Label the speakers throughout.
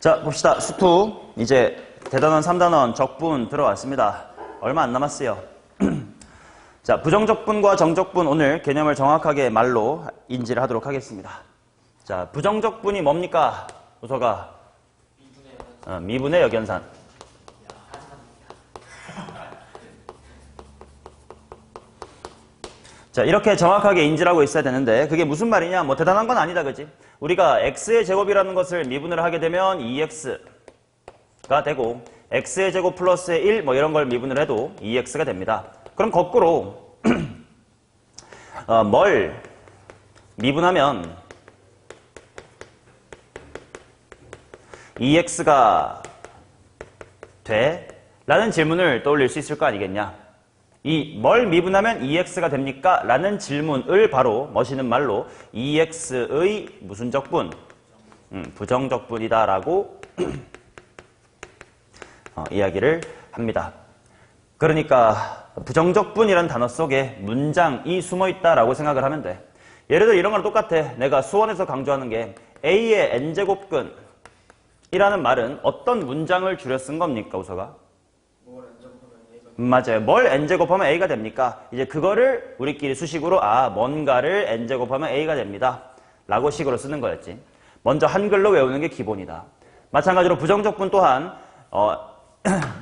Speaker 1: 자, 봅시다. 수투. 이제 대단원 3단원 적분 들어왔습니다. 얼마 안 남았어요. 자, 부정적분과 정적분 오늘 개념을 정확하게 말로 인지를 하도록 하겠습니다. 자, 부정적분이 뭡니까? 우서가 미분의 역연산. 자, 이렇게 정확하게 인지를 하고 있어야 되는데 그게 무슨 말이냐? 뭐 대단한 건 아니다, 그지? 우리가 x의 제곱이라는 것을 미분을 하게 되면 2x가 되고 x의 제곱 플러스의 1 뭐 이런 걸 미분을 해도 2x가 됩니다. 그럼 거꾸로 뭘 미분하면 2x가 돼? 라는 질문을 떠올릴 수 있을 거 아니겠냐? 이 뭘 미분하면 2x가 됩니까? 라는 질문을 바로 멋있는 말로 2x의 무슨 적분? 부정적분이다 라고 이야기를 합니다. 그러니까 부정적분이라는 단어 속에 문장이 숨어있다 라고 생각을 하면 돼. 예를 들어 이런 거랑 똑같아. 내가 수원에서 강조하는 게 a의 n제곱근 이라는 말은 어떤 문장을 줄여 쓴 겁니까, 우서가? 맞아요. 뭘 n제곱하면 a가 됩니까? 이제 그거를 우리끼리 수식으로 뭔가를 n제곱하면 a가 됩니다. 라고 식으로 쓰는 거였지. 먼저 한글로 외우는 게 기본이다. 마찬가지로 부정적분 또한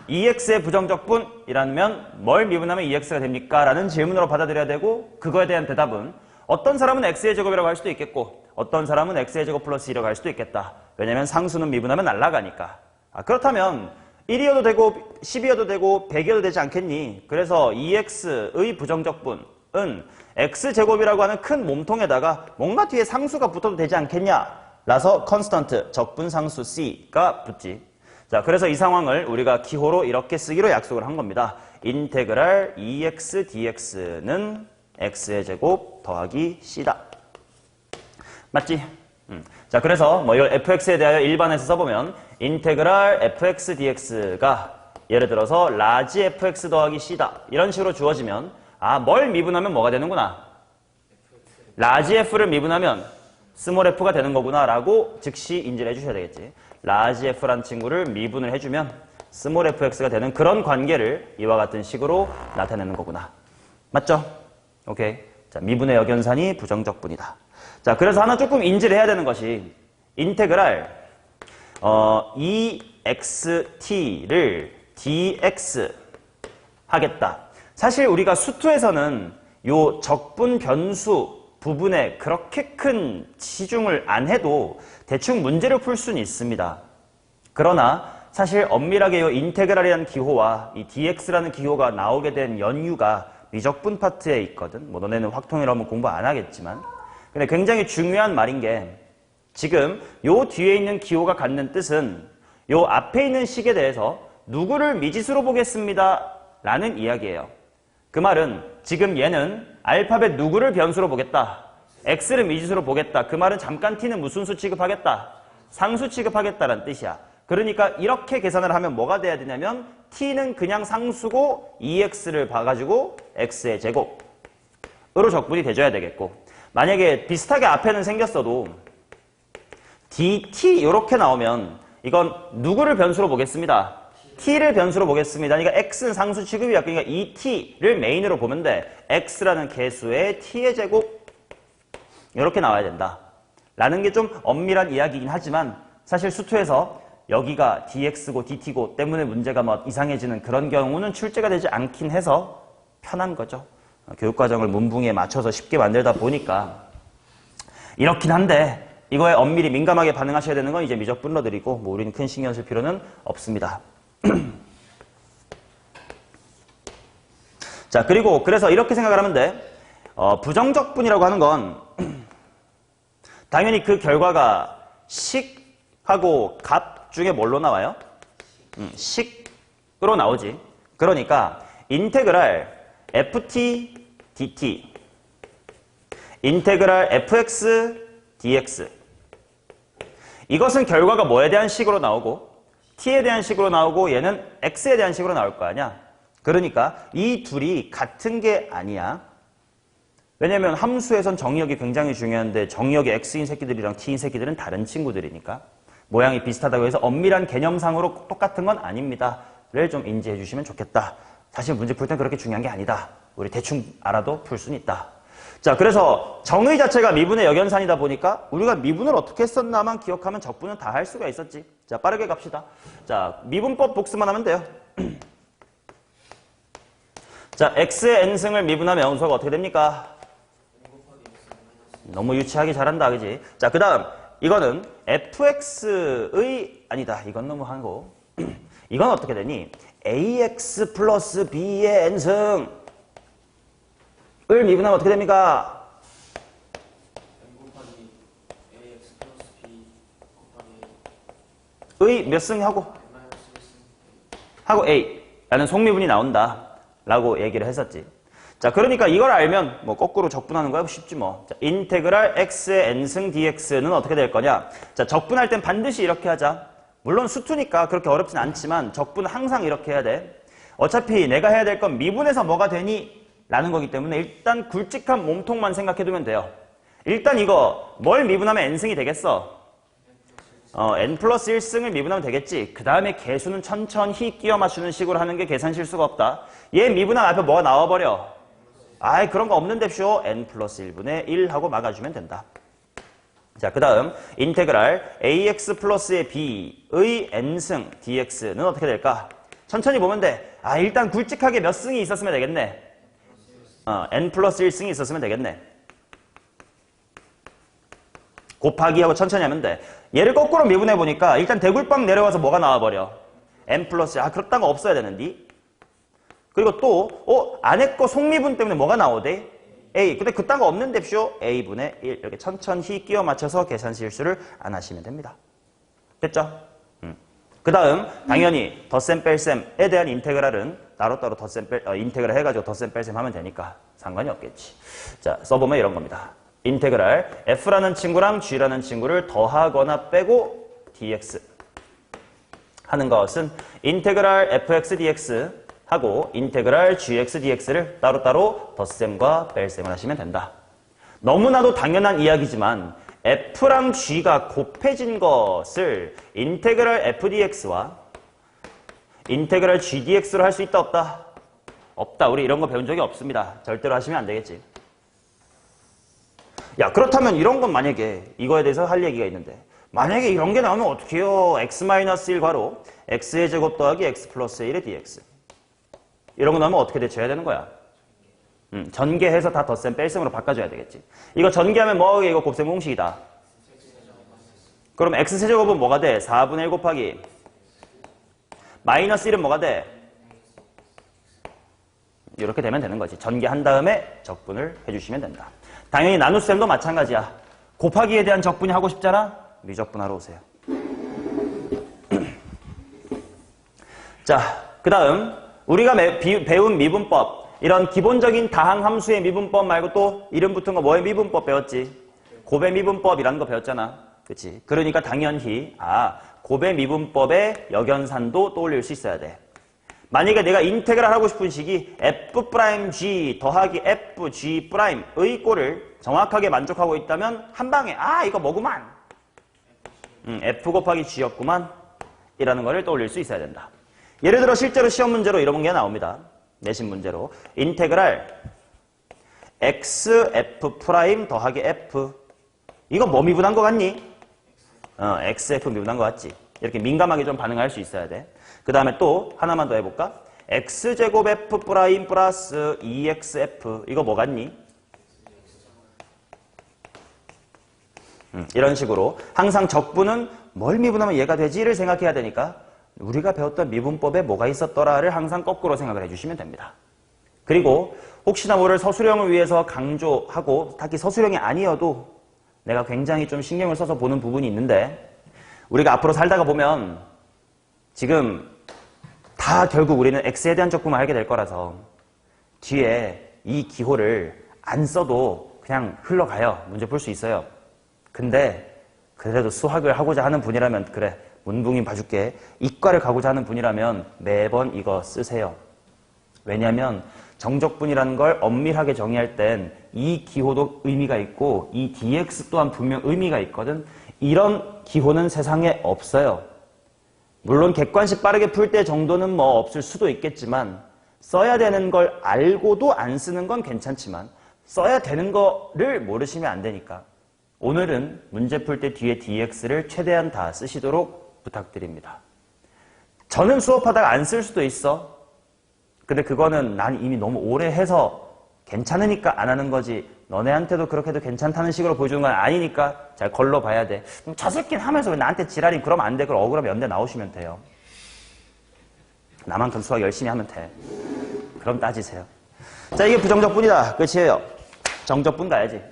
Speaker 1: 2x의 부정적분이라면 뭘 미분하면 2x가 됩니까? 라는 질문으로 받아들여야 되고 그거에 대한 대답은 어떤 사람은 x의 제곱이라고 할 수도 있겠고 어떤 사람은 x의 제곱 플러스 1이라고 할 수도 있겠다. 왜냐면 상수는 미분하면 날아가니까. 그렇다면 1이어도 되고 10이어도 되고 100이어도 되지 않겠니? 그래서 2x의 부정적분은 x제곱이라고 하는 큰 몸통에다가 뭔가 뒤에 상수가 붙어도 되지 않겠냐? 라서 컨스턴트, 적분상수 c가 붙지. 자, 그래서 이 상황을 우리가 기호로 이렇게 쓰기로 약속을 한 겁니다. 인테그랄 2x dx는 x의 제곱 더하기 c다. 맞지? 자, 그래서 뭐 이걸 fx에 대하여 일반에서 써보면 인테그랄 fx dx가 예를 들어서 라지 fx 더하기 c다. 이런 식으로 주어지면 뭘 미분하면 뭐가 되는구나. 라지 f를 미분하면 스몰 f가 되는 거구나 라고 즉시 인지를 해주셔야 되겠지. 라지 f라는 친구를 미분을 해주면 스몰 fx가 되는 그런 관계를 이와 같은 식으로 나타내는 거구나. 맞죠? 오케이. 자, 미분의 역연산이 부정적분이다. 자, 그래서 하나 조금 인지를 해야 되는 것이 인테그랄 2xt를 dx 하겠다. 사실 우리가 수투에서는 요 적분 변수 부분에 그렇게 큰 치중을 안 해도 대충 문제를 풀 수는 있습니다. 그러나 사실 엄밀하게 요 인테그랄이라는 기호와 이 dx라는 기호가 나오게 된 연유가 미적분 파트에 있거든. 뭐 너네는 확통이라 하면 공부 안 하겠지만. 근데 굉장히 중요한 말인 게 지금 요 뒤에 있는 기호가 갖는 뜻은 요 앞에 있는 식에 대해서 누구를 미지수로 보겠습니다 라는 이야기예요. 그 말은 지금 얘는 알파벳 누구를 변수로 보겠다. x를 미지수로 보겠다. 그 말은 잠깐 t는 무슨 수 취급하겠다. 상수 취급하겠다라는 뜻이야. 그러니까 이렇게 계산을 하면 뭐가 돼야 되냐면 t는 그냥 상수고 2x를 봐가지고 x의 제곱으로 적분이 돼줘야 되겠고 만약에 비슷하게 앞에는 생겼어도 dt 이렇게 나오면 이건 누구를 변수로 보겠습니다. t를 변수로 보겠습니다. 그러니까 x는 상수 취급이야. 그러니까 이 t를 메인으로 보면 돼. x라는 개수의 t의 제곱 이렇게 나와야 된다. 라는 게 좀 엄밀한 이야기이긴 하지만 사실 수투에서 여기가 dx고 dt고 때문에 문제가 뭐 이상해지는 그런 경우는 출제가 되지 않긴 해서 편한 거죠. 교육과정을 문붕에 맞춰서 쉽게 만들다 보니까 이렇긴 한데 이거에 엄밀히 민감하게 반응하셔야 되는 건 이제 미적분러들이고 뭐 우리는 큰 신경 쓸 필요는 없습니다. 자, 그리고 그래서 이렇게 생각을 하면 돼. 부정적분이라고 하는 건 당연히 그 결과가 식하고 값 중에 뭘로 나와요? 식으로 나오지. 그러니까 인테그랄 ft dt 인테그랄 fx dx 이것은 결과가 뭐에 대한 식으로 나오고 t에 대한 식으로 나오고 얘는 x에 대한 식으로 나올 거 아니야. 그러니까 이 둘이 같은 게 아니야. 왜냐면 함수에선 정의역이 굉장히 중요한데 정의역이 x인 새끼들이랑 t인 새끼들은 다른 친구들이니까. 모양이 비슷하다고 해서 엄밀한 개념상으로 똑같은 건 아닙니다. 를 좀 인지해 주시면 좋겠다. 사실 문제 풀 땐 그렇게 중요한 게 아니다. 우리 대충 알아도 풀 수는 있다. 자, 그래서 정의 자체가 미분의 역연산이다 보니까 우리가 미분을 어떻게 했었나만 기억하면 적분은 다 할 수가 있었지. 자, 빠르게 갑시다. 자, 미분법 복습만 하면 돼요. 자, x의 n승을 미분하면 영수가 어떻게 됩니까? 너무 유치하게 잘한다, 그지? 자, 그 다음 이거는 fx의 아니다. 이건 너무 한 거. 이건 어떻게 되니? ax 플러스 b의 n승을 미분하면 어떻게 됩니까? 의 몇 승 하고 a 라는 속미분이 나온다 라고 얘기를 했었지. 자, 그러니까 이걸 알면 뭐 거꾸로 적분하는 거야 쉽지 뭐. 자, 인테그랄 x의 n승 dx는 어떻게 될 거냐? 자, 적분할 땐 반드시 이렇게 하자. 물론 수투니까 그렇게 어렵진 않지만 적분은 항상 이렇게 해야 돼. 어차피 내가 해야 될 건 미분에서 뭐가 되니? 라는 거기 때문에 일단 굵직한 몸통만 생각해두면 돼요. 일단 이거 뭘 미분하면 n승이 되겠어? n 플러스 1승을 미분하면 되겠지. 그 다음에 개수는 천천히 끼워 맞추는 식으로 하는 게 계산 실수가 없다. 얘 미분한 앞에 뭐가 나와버려? 아이 그런 거 없는데쇼. n 플러스 1분의 1 하고 막아주면 된다. 자, 그 다음 인테그랄 ax 플러스의 b의 n승 dx는 어떻게 될까? 천천히 보면 돼. 아, 일단 굵직하게 몇 승이 있었으면 되겠네. n 플러스 1승이 있었으면 되겠네. 곱하기 하고 천천히 하면 돼. 얘를 거꾸로 미분해보니까 일단 대굴빵 내려와서 뭐가 나와버려? n 플러스, 그렇다는 거 없어야 되는데. 그리고 또 안에 거 속미분 때문에 뭐가 나오대? a. 근데 그딴 거 없는데쇼? a분의 1. 이렇게 천천히 끼워 맞춰서 계산 실수를 안 하시면 됩니다. 됐죠? 그 다음 당연히 덧셈 뺄셈에 대한 인테그랄은 따로따로 인테그랄 해가지고 덧셈 뺄셈 하면 되니까 상관이 없겠지. 자, 써보면 이런 겁니다. 인테그랄 f라는 친구랑 g라는 친구를 더하거나 빼고 dx 하는 것은 인테그랄 fx dx 하고 인테그랄 gx dx를 따로따로 덧셈과 뺄셈을 하시면 된다. 너무나도 당연한 이야기지만 f랑 g가 곱해진 것을 인테그랄 f dx와 인테그랄 g dx로 할 수 있다 없다? 없다. 우리 이런 거 배운 적이 없습니다. 절대로 하시면 안 되겠지. 야, 그렇다면 이런 건 만약에 이거에 대해서 할 얘기가 있는데 만약에 이런 게 나오면 어떻게 해요? x-1 괄호 x의 제곱 더하기 x 플러스 1의 dx 이런 거 나오면 어떻게 대처해야 되는 거야? 전개해서 다 덧셈 뺄셈으로 바꿔줘야 되겠지. 이거 전개하면 뭐하게 이거 곱셈 공식이다. 그럼 x세제곱은 뭐가 돼? 4분의 1 곱하기 마이너스 1은 뭐가 돼? 이렇게 되면 되는 거지. 전개한 다음에 적분을 해주시면 된다. 당연히 나눗셈도 마찬가지야. 곱하기에 대한 적분이 하고 싶잖아? 미적분하러 오세요. 자, 그 다음 우리가 배운 미분법, 이런 기본적인 다항함수의 미분법 말고 또 이름 붙은 거 뭐의 미분법 배웠지? 곱의 미분법이라는 거 배웠잖아. 그치? 그러니까 당연히 곱의 미분법의 역연산도 떠올릴 수 있어야 돼. 만약에 내가 인테그랄 하고 싶은 식이 f'g 더하기 fg'의 꼴을 정확하게 만족하고 있다면 한 방에 이거 뭐구만. f 곱하기 g였구만. 이라는 거를 떠올릴 수 있어야 된다. 예를 들어 실제로 시험 문제로 이런 게 나옵니다. 내신 문제로 인테그랄 xf 프라임 더하기 f 이거 뭐 미분한 거 같니? xf 미분한 거 같지? 이렇게 민감하게 좀 반응할 수 있어야 돼. 그 다음에 또 하나만 더 해볼까? x제곱 f 프라임 플러스 2xf 이거 뭐 같니? 이런 식으로 항상 적분은 뭘 미분하면 얘가 되지를 생각해야 되니까 우리가 배웠던 미분법에 뭐가 있었더라를 항상 거꾸로 생각을 해주시면 됩니다. 그리고 혹시나 모를 서술형을 위해서 강조하고 딱히 서술형이 아니어도 내가 굉장히 좀 신경을 써서 보는 부분이 있는데 우리가 앞으로 살다가 보면 지금 다 결국 우리는 x에 대한 적분만 알게 될 거라서 뒤에 이 기호를 안 써도 그냥 흘러가요. 문제 풀 수 있어요. 근데 그래도 수학을 하고자 하는 분이라면 그래 문붕이 봐줄게. 이과를 가고자 하는 분이라면 매번 이거 쓰세요. 왜냐하면 정적분이라는 걸 엄밀하게 정의할 땐 이 기호도 의미가 있고 이 dx 또한 분명 의미가 있거든. 이런 기호는 세상에 없어요. 물론 객관식 빠르게 풀 때 정도는 뭐 없을 수도 있겠지만 써야 되는 걸 알고도 안 쓰는 건 괜찮지만 써야 되는 거를 모르시면 안 되니까 오늘은 문제 풀 때 뒤에 dx를 최대한 다 쓰시도록 부탁드립니다. 저는 수업하다가 안 쓸 수도 있어. 근데 그거는 난 이미 너무 오래 해서 괜찮으니까 안 하는 거지 너네한테도 그렇게 해도 괜찮다는 식으로 보여주는 건 아니니까 잘 걸러봐야 돼. 저 새끼는 하면서 왜 나한테 지랄이 그러면 안 돼. 그럼 억울하면 연대 나오시면 돼요. 나만큼 수학 열심히 하면 돼. 그럼 따지세요. 자, 이게 부정적분이다. 끝이에요. 정적분 가야지.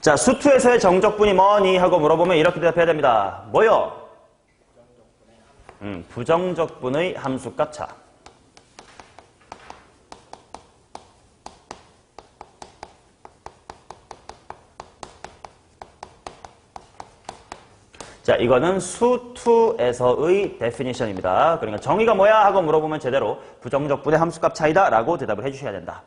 Speaker 1: 자, 수투에서의 정적분이 뭐니? 하고 물어보면 이렇게 대답해야 됩니다. 뭐요? 부정적분의 함수값 차. 자, 이거는 수투에서의 definition입니다. 그러니까 정의가 뭐야? 하고 물어보면 제대로 부정적분의 함수값 차이다 라고 대답을 해주셔야 된다.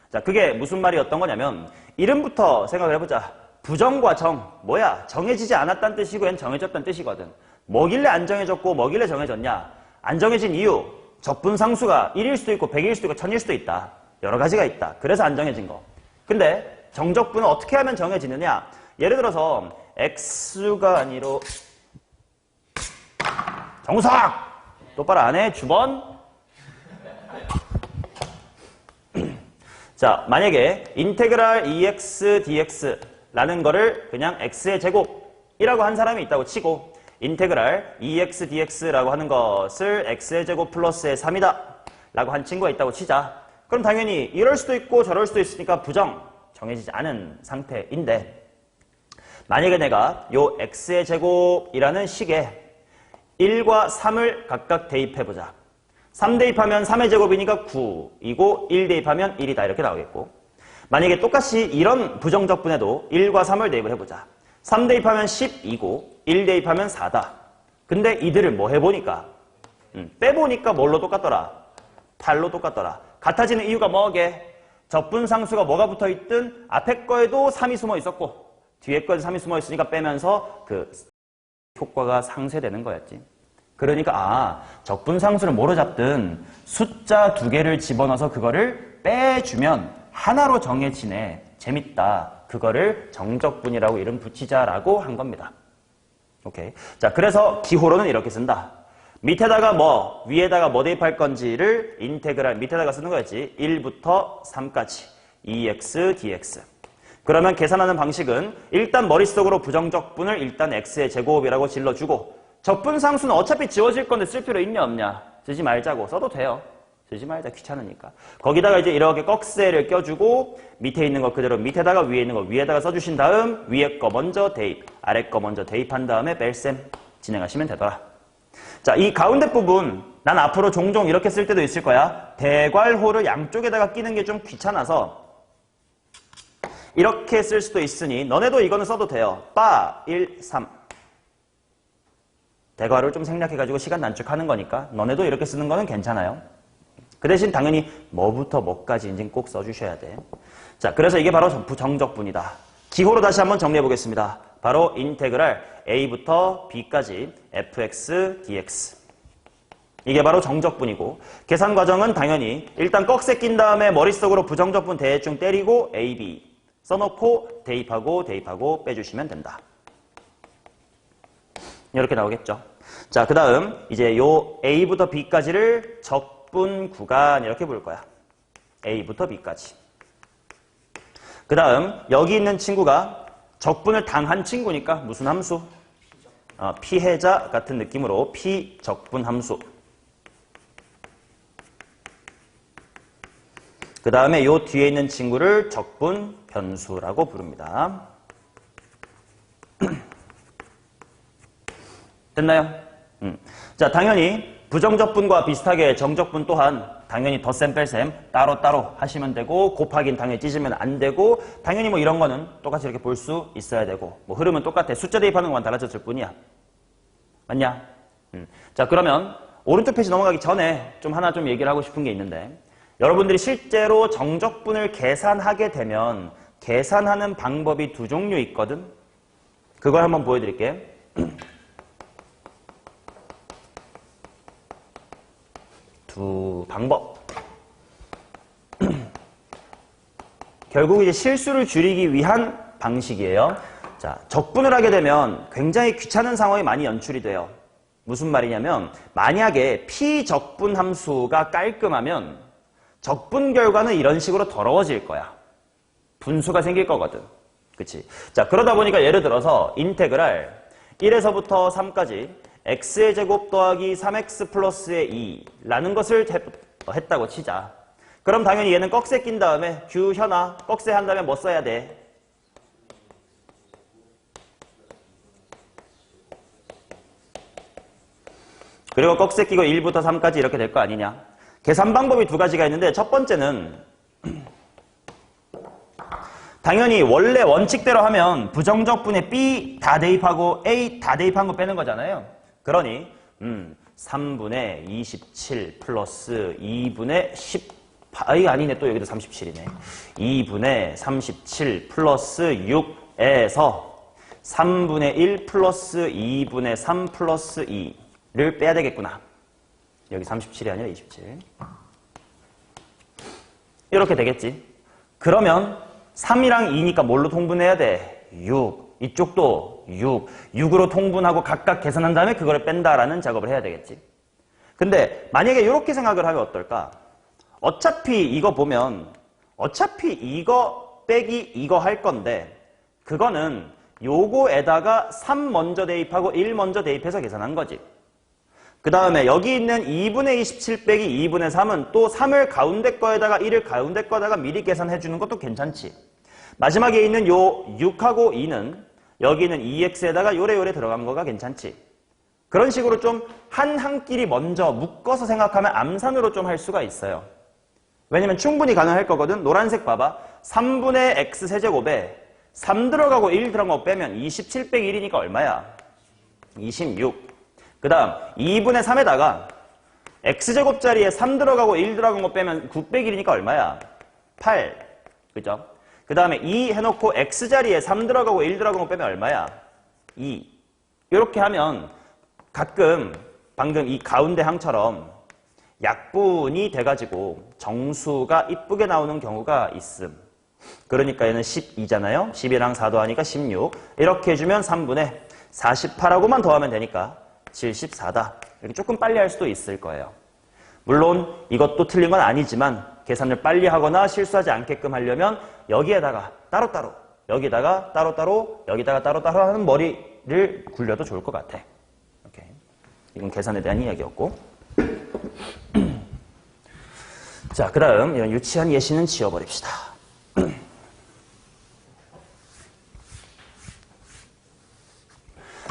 Speaker 1: 자, 그게 무슨 말이었던 거냐면 이름부터 생각을 해보자. 부정과 정, 뭐야? 정해지지 않았다는 뜻이고 얘는 정해졌다는 뜻이거든. 뭐길래 안 정해졌고 뭐길래 정해졌냐? 안 정해진 이유, 적분 상수가 1일 수도 있고 100일 수도 있고 1000일 수도 있다. 여러 가지가 있다. 그래서 안 정해진 거. 근데 정적분은 어떻게 하면 정해지느냐? 예를 들어서 x가 아니로 정우석! 똑바로 안 해? 주번? 자, 만약에 인테그랄 EX dx라는 거를 그냥 x의 제곱이라고 한 사람이 있다고 치고 인테그랄 EX dx라고 하는 것을 x의 제곱 플러스의 3이다 라고 한 친구가 있다고 치자. 그럼 당연히 이럴 수도 있고 저럴 수도 있으니까 부정, 정해지지 않은 상태인데 만약에 내가 요 x의 제곱이라는 식에 1과 3을 각각 대입해보자. 3 대입하면 3의 제곱이니까 9이고 1 대입하면 1이다 이렇게 나오겠고 만약에 똑같이 이런 부정적분에도 1과 3을 대입을 해보자. 3 대입하면 10이고 1 대입하면 4다. 근데 이들을 뭐 해보니까 빼보니까 뭘로 똑같더라? 8로 똑같더라. 같아지는 이유가 뭐게? 적분상수가 뭐가 붙어있든 앞에 거에도 3이 숨어 있었고 뒤에 거에도 3이 숨어 있으니까 빼면서 그 효과가 상쇄되는 거였지. 그러니까 적분상수를 뭐로 잡든 숫자 2개를 집어넣어서 그거를 빼주면 하나로 정해지네. 재밌다. 그거를 정적분이라고 이름 붙이자라고 한 겁니다. 오케이. 자, 그래서 기호로는 이렇게 쓴다. 밑에다가 뭐, 위에다가 뭐 대입할 건지를 인테그랄 밑에다가 쓰는 거였지. 1부터 3까지. EX, DX. 그러면 계산하는 방식은 일단 머릿속으로 부정적분을 일단 x의 제곱이라고 질러주고 적분상수는 어차피 지워질 건데 쓸 필요 있냐 없냐? 쓰지 말자고. 써도 돼요. 쓰지 말자. 귀찮으니까. 거기다가 이제 이렇게 꺽쇠를 껴주고 밑에 있는 거 그대로 밑에다가 위에 있는 거 위에다가 써주신 다음 위에 거 먼저 대입, 아래 거 먼저 대입한 다음에 뺄셈 진행하시면 되더라. 자, 이 가운데 부분 난 앞으로 종종 이렇게 쓸 때도 있을 거야. 대괄호를 양쪽에다가 끼는 게 좀 귀찮아서 이렇게 쓸 수도 있으니 너네도 이거는 써도 돼요. 빠 1, 3 대괄호를 좀 생략해가지고 시간 단축하는 거니까 너네도 이렇게 쓰는 거는 괜찮아요. 그 대신 당연히 뭐부터 뭐까지인지는 꼭 써주셔야 돼. 자, 그래서 이게 바로 부정적분이다. 기호로 다시 한번 정리해 보겠습니다. 바로 인테그랄 a부터 b까지 fx dx. 이게 바로 정적분이고 계산 과정은 당연히 일단 꺽쇠 낀 다음에 머릿속으로 부정적분 대충 때리고 a, b 써놓고 대입하고 빼주시면 된다. 이렇게 나오겠죠. 자, 그 다음 이제 요 a부터 b까지를 적분 구간 이렇게 부를 거야. a부터 b까지. 그 다음 여기 있는 친구가 적분을 당한 친구니까 무슨 함수? 피해자 같은 느낌으로 피적분 함수. 그 다음에 요 뒤에 있는 친구를 적분 변수라고 부릅니다. 됐나요? 자, 당연히 부정적분과 비슷하게 정적분 또한 당연히 덧셈 뺄셈 따로따로 하시면 되고 곱하기는 당연히 찢으면 안 되고 당연히 뭐 이런 거는 똑같이 이렇게 볼 수 있어야 되고 뭐 흐름은 똑같아. 숫자 대입하는 것만 달라졌을 뿐이야. 맞냐? 자, 그러면 오른쪽 페이지 넘어가기 전에 좀 하나 좀 얘기를 하고 싶은 게 있는데 여러분들이 실제로 정적분을 계산하게 되면 계산하는 방법이 두 종류 있거든. 그걸 한번 보여드릴게. 두 방법. 결국 이제 실수를 줄이기 위한 방식이에요. 자, 적분을 하게 되면 굉장히 귀찮은 상황이 많이 연출이 돼요. 무슨 말이냐면 만약에 피적분 함수가 깔끔하면 적분 결과는 이런 식으로 더러워질 거야. 분수가 생길 거거든. 그치? 자, 그러다 보니까 예를 들어서 인테그랄 1에서부터 3까지 x의 제곱 더하기 3x 플러스의 2라는 것을 했다고 치자. 그럼 당연히 얘는 꺽쇠 낀 다음에 규현아 꺽쇠 한 다음에 뭐 써야 돼? 그리고 꺽쇠 끼고 1부터 3까지 이렇게 될 거 아니냐. 계산 방법이 두 가지가 있는데 첫 번째는 당연히 원래 원칙대로 하면 부정적분에 B 다 대입하고 A 다 대입한 거 빼는 거잖아요. 그러니 3분의 27 플러스 2분의 18 아니네 또 여기도 37이네. 2분의 37 플러스 6에서 3분의 1 플러스 2분의 3 플러스 2를 빼야 되겠구나. 여기 37이 아니라 27. 이렇게 되겠지. 그러면 3이랑 2니까 뭘로 통분해야 돼? 6. 이쪽도 6. 6으로 통분하고 각각 계산한 다음에 그거를 뺀다라는 작업을 해야 되겠지. 근데 만약에 이렇게 생각을 하면 어떨까? 어차피 이거 보면 어차피 이거 빼기 이거 할 건데 그거는 요거에다가 3 먼저 대입하고 1 먼저 대입해서 계산한 거지. 그 다음에 여기 있는 2분의 27 빼기 2분의 3은 또 3을 가운데 거에다가 1을 가운데 거에다가 미리 계산해 주는 것도 괜찮지. 마지막에 있는 요 6하고 2는 여기 있는 2x에다가 요래요래 들어간 거가 괜찮지. 그런 식으로 좀 한 끼리 먼저 묶어서 생각하면 암산으로 좀 할 수가 있어요. 왜냐면 충분히 가능할 거거든. 노란색 봐봐. 3분의 x 세제곱에 3 들어가고 1 들어간 거 빼면 27 빼기 1이니까 얼마야? 26. 그 다음 2분의 3에다가 x제곱자리에 3 들어가고 1 들어간 거 빼면 9 빼기 1이니까 얼마야? 8. 그죠? 그 다음에 2 해놓고 x자리에 3 들어가고 1 들어간 거 빼면 얼마야? 2. 이렇게 하면 가끔 방금 이 가운데 항처럼 약분이 돼가지고 정수가 이쁘게 나오는 경우가 있음. 그러니까 얘는 12잖아요. 10이랑 4 더하니까 16. 이렇게 해주면 3분의 48하고만 더하면 되니까 74다. 이렇게 조금 빨리 할 수도 있을 거예요. 물론 이것도 틀린 건 아니지만 계산을 빨리 하거나 실수하지 않게끔 하려면 여기에다가 따로따로, 여기다가 따로따로, 여기다가 따로따로 하는 머리를 굴려도 좋을 것 같아. 오케이. 이건 계산에 대한 이야기였고. 자, 그 다음 이런 유치한 예시는 지워버립시다.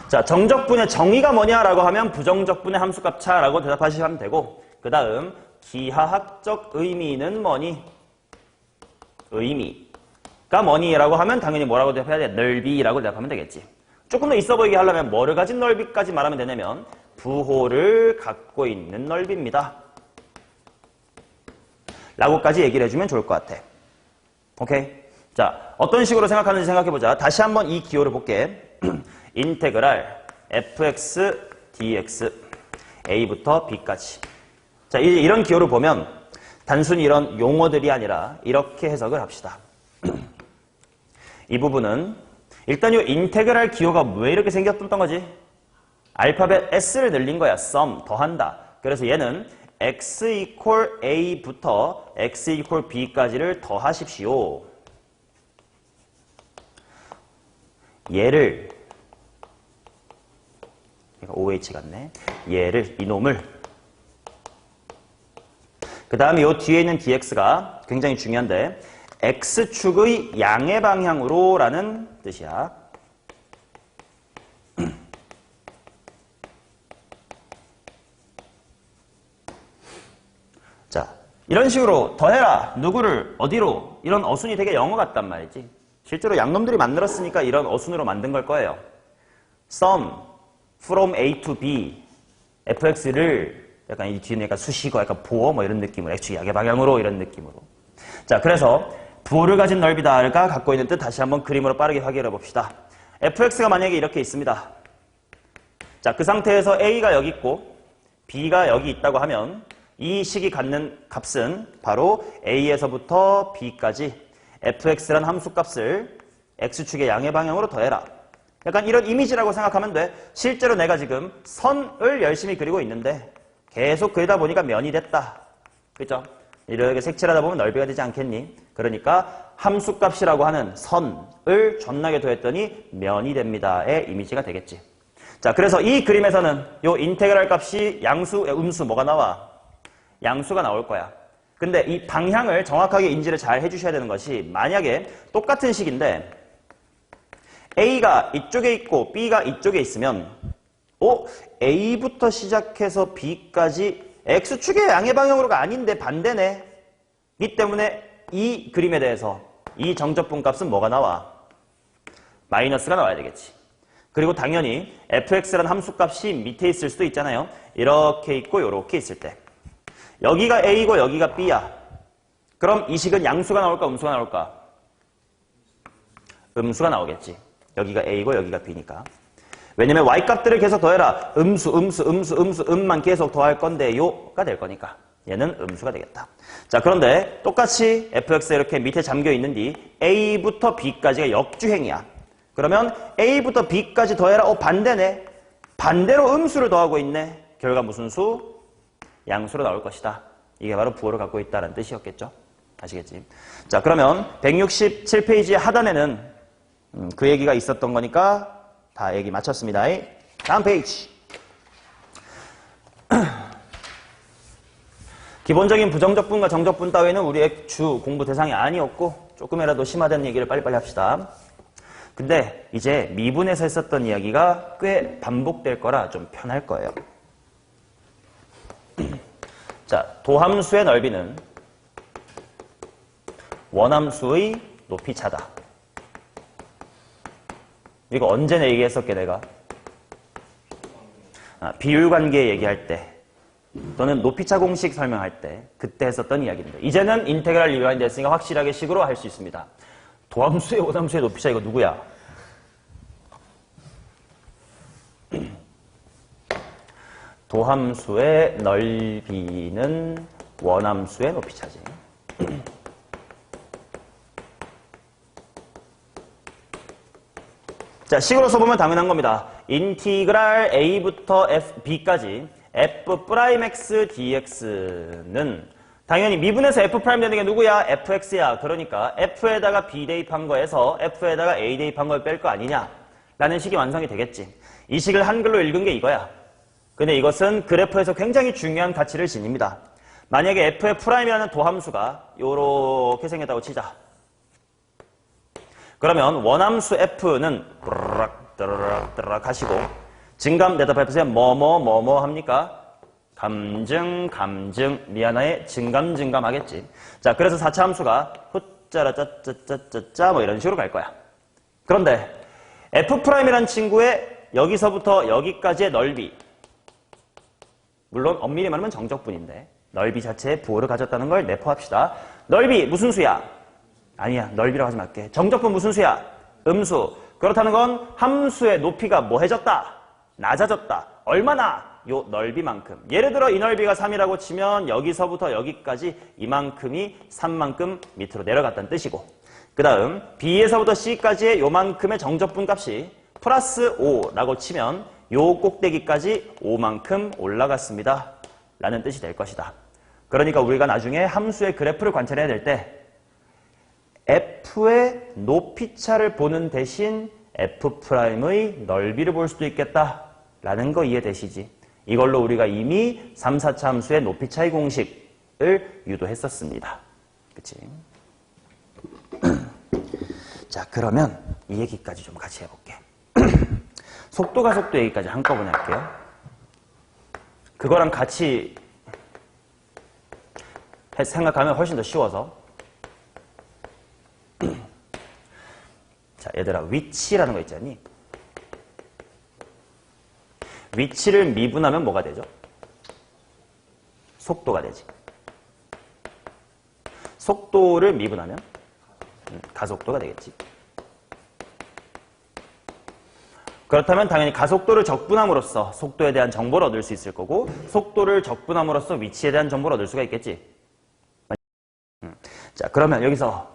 Speaker 1: 자, 정적분의 정의가 뭐냐라고 하면 부정적분의 함수값 차라고 대답하시면 되고, 그 다음 기하학적 의미는 뭐니? 의미가 뭐니라고 하면 당연히 뭐라고 대답해야 돼? 넓이라고 대답하면 되겠지. 조금 더 있어 보이게 하려면 뭐를 가진 넓이까지 말하면 되냐면 부호를 갖고 있는 넓이입니다. 라고까지 얘기를 해주면 좋을 것 같아. 오케이? 자, 어떤 식으로 생각하는지 생각해보자. 다시 한번 이 기호를 볼게. 인테그랄 fx dx a부터 b까지. 자, 이제 이런 기호를 보면 단순히 이런 용어들이 아니라 이렇게 해석을 합시다. 이 부분은 일단 이 인테그랄 기호가 왜 이렇게 생겼던 거지? 알파벳 s를 늘린 거야. sum, 더한다. 그래서 얘는 x equal a부터 x equal b까지를 더하십시오. 얘를 OH 같네. 얘를, 이놈을. 그 다음에 요 뒤에 있는 dx가 굉장히 중요한데 x축의 양의 방향으로 라는 뜻이야. 자, 이런 식으로 더해라. 누구를 어디로. 이런 어순이 되게 영어 같단 말이지. 실제로 양놈들이 만들었으니까 이런 어순으로 만든 걸 거예요. sum from A to B fx를 약간 이 뒤는 약간 수식어, 약간 보어 뭐 이런 느낌으로 X축이 약의 방향으로 이런 느낌으로. 자, 그래서 부호를 가진 넓이다가 갖고 있는 뜻 다시 한번 그림으로 빠르게 확인해 봅시다. fx가 만약에 이렇게 있습니다. 자, 그 상태에서 a가 여기 있고 b가 여기 있다고 하면 이 식이 갖는 값은 바로 a에서부터 b까지 fx란 함수값을 x축의 양의 방향으로 더해라. 약간 이런 이미지라고 생각하면 돼. 실제로 내가 지금 선을 열심히 그리고 있는데 계속 그리다 보니까 면이 됐다. 그죠? 이렇게 색칠하다 보면 넓이가 되지 않겠니? 그러니까 함수값이라고 하는 선을 존나게 더했더니 면이 됩니다의 이미지가 되겠지. 자, 그래서 이 그림에서는 요 인테그랄 값이 양수, 음수 뭐가 나와? 양수가 나올 거야. 근데 이 방향을 정확하게 인지를 잘 해주셔야 되는 것이 만약에 똑같은 식인데 A가 이쪽에 있고 B가 이쪽에 있으면 A부터 시작해서 B까지 X축의 양의 방향으로가 아닌데 반대네. 이 때문에 이 그림에 대해서 이 정적분 값은 뭐가 나와? 마이너스가 나와야 되겠지. 그리고 당연히 fx라는 함수값이 밑에 있을 수도 있잖아요. 이렇게 있고 이렇게 있을 때. 여기가 A고 여기가 B야. 그럼 이 식은 양수가 나올까 음수가 나올까? 음수가 나오겠지. 여기가 A고 여기가 B니까. 왜냐면 Y값들을 계속 더해라. 음만 계속 더할 건데요가 될 거니까. 얘는 음수가 되겠다. 자, 그런데 똑같이 fx가 이렇게 밑에 잠겨 있는 뒤 A부터 B까지가 역주행이야. 그러면 A부터 B까지 더해라. 반대네. 반대로 음수를 더하고 있네. 결과 무슨 수? 양수로 나올 것이다. 이게 바로 부호를 갖고 있다는 뜻이었겠죠. 아시겠지? 자, 그러면 167페이지 하단에는 그 얘기가 있었던 거니까 다 얘기 마쳤습니다. 다음 페이지. 기본적인 부정적분과 정적분 따위는 우리의 주 공부 대상이 아니었고 조금이라도 심화된 얘기를 빨리빨리 합시다. 근데 이제 미분에서 했었던 이야기가 꽤 반복될 거라 좀 편할 거예요. 자, 도함수의 넓이는 원함수의 높이차다. 이거 언제나 얘기했었게 내가? 비율관계 얘기할 때 또는 높이차 공식 설명할 때 그때 했었던 이야기인데 이제는 인테그랄 리화인이 됐으니까 확실하게 식으로 할 수 있습니다. 도함수의 원함수의 높이차 이거 누구야? 도함수의 넓이는 원함수의 높이차지. 자, 식으로 써보면 당연한 겁니다. 인티그랄 a부터 b까지 f'x dx는 당연히 미분에서 f' 되는 게 누구야? fx야. 그러니까 f에다가 b 대입한 거에서 f에다가 a 대입한 걸 뺄 거 아니냐? 라는 식이 완성이 되겠지. 이 식을 한글로 읽은 게 이거야. 근데 이것은 그래프에서 굉장히 중요한 가치를 지닙니다. 만약에 f의 프라임이라는 도함수가 요렇게 생겼다고 치자. 그러면 원함수 f는 드르륵 하시고 증감 대답해보세요. 뭐뭐 합니까? 감증 미안해 증감 하겠지. 자, 그래서 4차 함수가 후짜라 짜짜짜짜짜 뭐 이런 식으로 갈 거야. 그런데 f'이라는 친구의 여기서부터 여기까지의 넓이, 물론 엄밀히 말하면 정적분인데 넓이 자체에 부호를 가졌다는 걸 내포합시다. 넓이 무슨 수야? 아니야, 넓이라고 하지 말게. 정적분 무슨 수야? 음수. 그렇다는 건 함수의 높이가 뭐해졌다? 낮아졌다. 얼마나? 요 넓이만큼. 예를 들어 이 넓이가 3이라고 치면 여기서부터 여기까지 이만큼이 3만큼 밑으로 내려갔다는 뜻이고, 그 다음 B에서부터 C까지의 요만큼의 정적분 값이 플러스 5라고 치면 요 꼭대기까지 5만큼 올라갔습니다 라는 뜻이 될 것이다. 그러니까 우리가 나중에 함수의 그래프를 관찰해야 될 때 F의 높이차를 보는 대신 F'의 넓이를 볼 수도 있겠다라는 거 이해되시지? 이걸로 우리가 이미 3, 4차 함수의 높이차의 공식을 유도했었습니다. 그치? 자, 그러면 이 얘기까지 좀 같이 해볼게. 속도가 속도 얘기까지 한꺼번에 할게요. 그거랑 같이 생각하면 훨씬 더 쉬워서. 자, 얘들아, 위치라는 거 있잖니? 위치를 미분하면 뭐가 되죠? 속도가 되지. 속도를 미분하면 가속도가 되겠지. 그렇다면 당연히 가속도를 적분함으로써 속도에 대한 정보를 얻을 수 있을 거고 속도를 적분함으로써 위치에 대한 정보를 얻을 수가 있겠지. 자, 그러면 여기서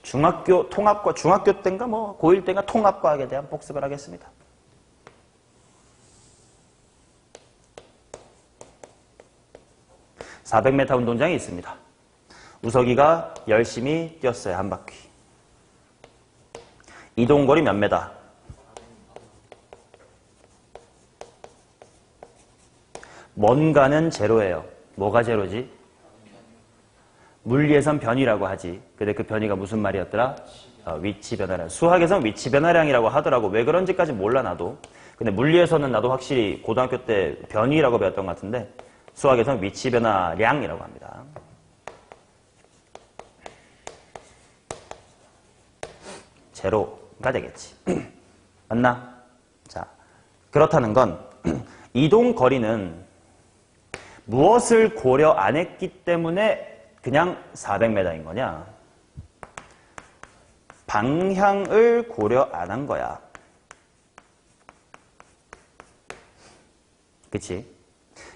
Speaker 1: 중학교 통합과 중학교 때인가 뭐 고1 때인가 통합과학에 대한 복습을 하겠습니다. (400m) 운동장이 있습니다. 우석이가 열심히 뛰었어요. 한 바퀴. 이동거리 몇 메다? 뭔가는 제로예요. 뭐가 제로지? 물리에선 변이라고 하지. 근데 그 변이가 무슨 말이었더라? 위치 변화량. 수학에선 위치 변화량이라고 하더라고. 왜 그런지까지 몰라 나도. 근데 물리에서는 나도 확실히 고등학교 때 변이라고 배웠던 것 같은데 수학에서는 위치 변화량이라고 합니다. 제로가 되겠지. 맞나? 자, 그렇다는 건 이동 거리는 무엇을 고려 안 했기 때문에 그냥 400m인 거냐? 방향을 고려 안 한 거야. 그치?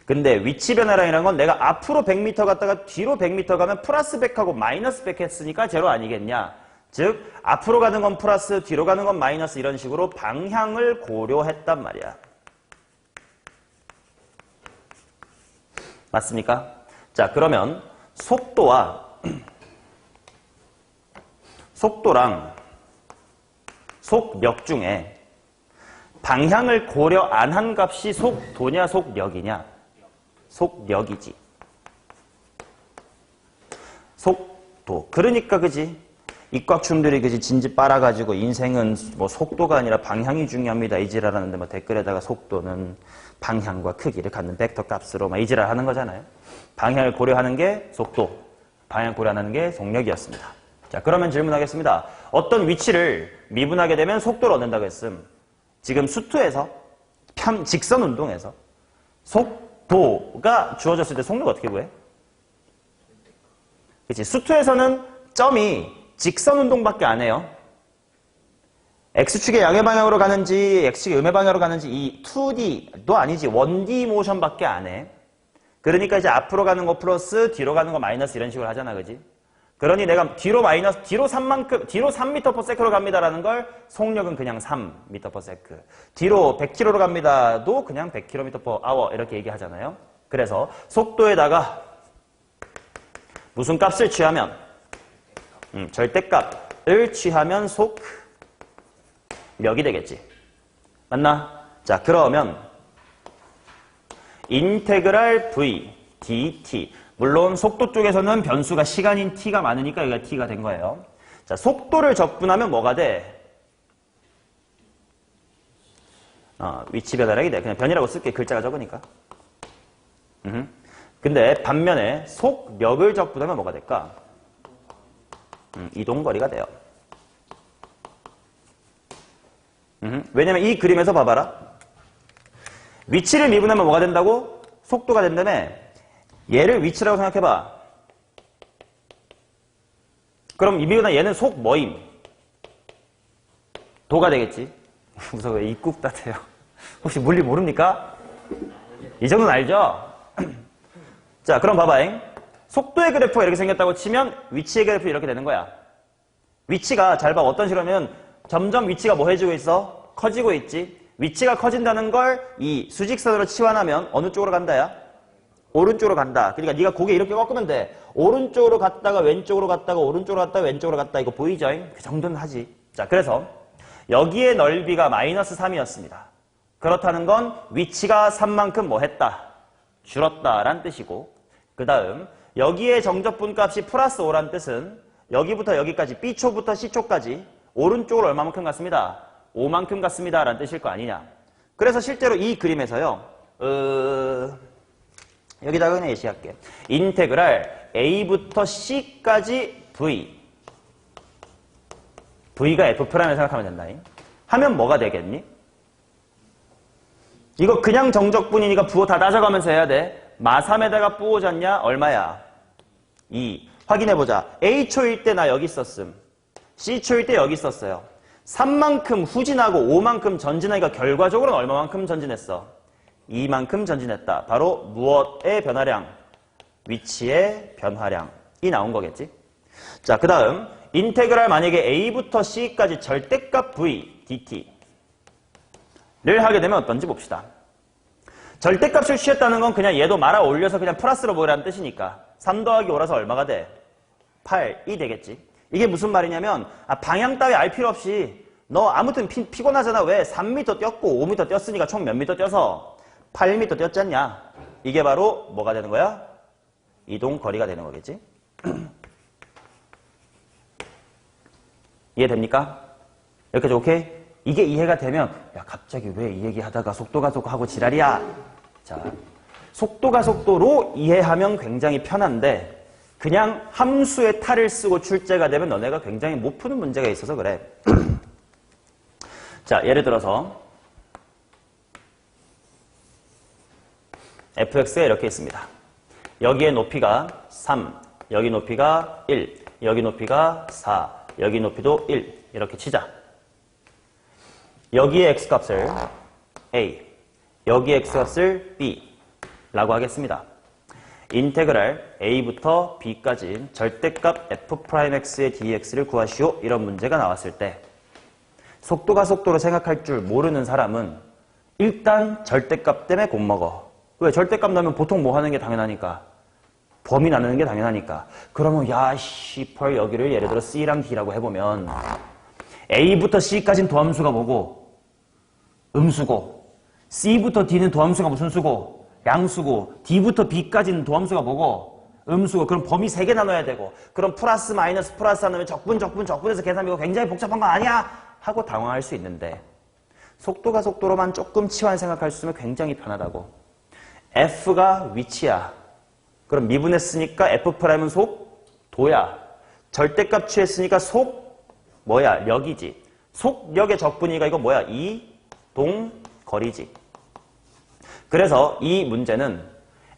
Speaker 1: 근데 위치 변화량이라는 건 내가 앞으로 100m 갔다가 뒤로 100m 가면 플러스 100하고 마이너스 100 했으니까 제로 아니겠냐? 즉 앞으로 가는 건 플러스 뒤로 가는 건 마이너스 이런 식으로 방향을 고려했단 말이야. 맞습니까? 자, 그러면 속도랑 속력 중에 방향을 고려 안 한 값이 속도냐 속력이냐? 속력이지. 속도. 그러니까 그지? 이꽉춤들이 그지 진지 빨아가지고 인생은 뭐 속도가 아니라 방향이 중요합니다. 이지랄하는데 뭐 댓글에다가 속도는 방향과 크기를 갖는 벡터 값으로 막 이지랄 하는 거잖아요. 방향을 고려하는 게 속도, 방향 고려하는 게 속력이었습니다. 자, 그러면 질문하겠습니다. 어떤 위치를 미분하게 되면 속도를 얻는다고 했음. 지금 수투에서 직선 운동에서 속도가 주어졌을 때 속력 어떻게 구해? 그치? 수투에서는 점이 직선 운동밖에 안 해요. X축의 양의 방향으로 가는지 X축의 음의 방향으로 가는지 이 2D도 아니지 1D 모션밖에 안 해. 그러니까 이제 앞으로 가는 거 플러스 뒤로 가는 거 마이너스 이런 식으로 하잖아. 그지? 그러니 내가 뒤로 3m/s로 갑니다라는 걸 속력은 그냥 3m/s. 뒤로 100km로 갑니다도 그냥 100km/h 이렇게 얘기하잖아요. 그래서 속도에다가 무슨 값을 취하면 절대값을 취하면 속력이 되겠지. 맞나? 자, 그러면 인테그랄 v dt. 물론 속도 쪽에서는 변수가 시간인 t가 많으니까 여기가 t가 된 거예요. 자, 속도를 적분하면 뭐가 돼? 위치 변화량이 돼. 그냥 변이라고 쓸게. 글자가 적으니까. 근데 반면에 속력을 적분하면 뭐가 될까? 이동거리가 돼요. 왜냐면 이 그림에서 봐봐라. 위치를 미분하면 뭐가 된다고? 속도가 된다며. 얘를 위치라고 생각해봐. 그럼 이 미분한 얘는 속 뭐임? 도가 되겠지. 무서워. 왜 입국 같아요. 혹시 물리 모릅니까? 이 정도는 알죠? 자, 그럼 봐봐잉. 속도의 그래프가 이렇게 생겼다고 치면 위치의 그래프 이렇게 되는 거야. 위치가 잘 봐. 어떤 식으로 하면 점점 위치가 뭐 해지고 있어? 커지고 있지. 위치가 커진다는 걸 이 수직선으로 치환하면 어느 쪽으로 간다야? 오른쪽으로 간다. 그러니까 네가 고개 이렇게 꺾으면 돼. 오른쪽으로 갔다가 왼쪽으로 갔다가 오른쪽으로 갔다가 왼쪽으로 갔다. 이거 보이죠? 그 정도는 하지. 자, 그래서 여기의 넓이가 마이너스 3이었습니다. 그렇다는 건 위치가 3만큼 뭐 했다? 줄었다란 뜻이고, 그 다음 여기에 정적분 값이 플러스 5란 뜻은 여기부터 여기까지 B초부터 C초까지 오른쪽으로 얼마만큼 갔습니다? 5만큼 갔습니다 라는 뜻일 거 아니냐. 그래서 실제로 이 그림에서요, 여기다가 그냥 예시할게. 인테그랄 A부터 C까지 V. V가 F'을 생각하면 된다. 하면 뭐가 되겠니? 이거 그냥 정적분이니까 부호 다 따져가면서 해야 돼. 마3에다가 부호졌냐? 얼마야? 2. 확인해보자. A초일 때 나 여기 있었음. C초일 때 여기 있었어요. 3만큼 후진하고 5만큼 전진하니까 결과적으로는 얼마만큼 전진했어? 2만큼 전진했다. 바로 무엇의 변화량? 위치의 변화량이 나온 거겠지? 자, 그 다음 인테그랄 만약에 A부터 C까지 절대값 V, dt를 하게 되면 어떤지 봅시다. 절대값을 취했다는 건 그냥 얘도 말아 올려서 그냥 플러스로 보이라는 뜻이니까 3 더하기 5라서 얼마가 돼? 8이 되겠지. 이게 무슨 말이냐면 방향 따위 알 필요 없이 너 아무튼 피곤하잖아. 왜? 3m 뛰었고 5m 뛰었으니까 총 몇 미터 뛰어서 8m 뛰었지 않냐? 이게 바로 뭐가 되는 거야? 이동 거리가 되는 거겠지. 이해됩니까? 여기까지 오케이? 이게 이해가 되면 야 갑자기 왜 이 얘기 하다가 속도가속하고 지랄이야? 자, 속도가속도로 이해하면 굉장히 편한데 그냥 함수의 탈을 쓰고 출제가 되면 너네가 굉장히 못 푸는 문제가 있어서 그래. 자, 예를 들어서 fx가 이렇게 있습니다. 여기의 높이가 3, 여기 높이가 1, 여기 높이가 4, 여기 높이도 1 이렇게 치자. 여기의 x값을 a, 여기의 x값을 b 라고 하겠습니다. 인테그랄 a부터 b까지 절대값 f'x의 dx를 구하시오. 이런 문제가 나왔을 때 속도가 속도로 생각할 줄 모르는 사람은 일단 절대값 때문에 겁먹어. 왜? 절대값 나면 보통 뭐 하는 게 당연하니까. 범위 나누는 게 당연하니까. 그러면 야 씨펄 여기를 예를 들어 C랑 D라고 해보면 A부터 C까지는 도함수가 뭐고? 음수고, C부터 D는 도함수가 무슨 수고? 양수고, D부터 B까지는 도함수가 뭐고? 음수고. 그럼 범위 3개 나눠야 되고, 그럼 플러스 마이너스 플러스 하면 적분에서 계산이고 굉장히 복잡한 거 아니야? 하고 당황할 수 있는데 속도가 속도로만 조금 치환 생각할 수 있으면 굉장히 편하다고. F가 위치야. 그럼 미분했으니까 F'은 속도야. 절대값 취했으니까 뭐야? 력이지. 속력의 적분이니까 이거 뭐야? 이동거리지. 그래서 이 문제는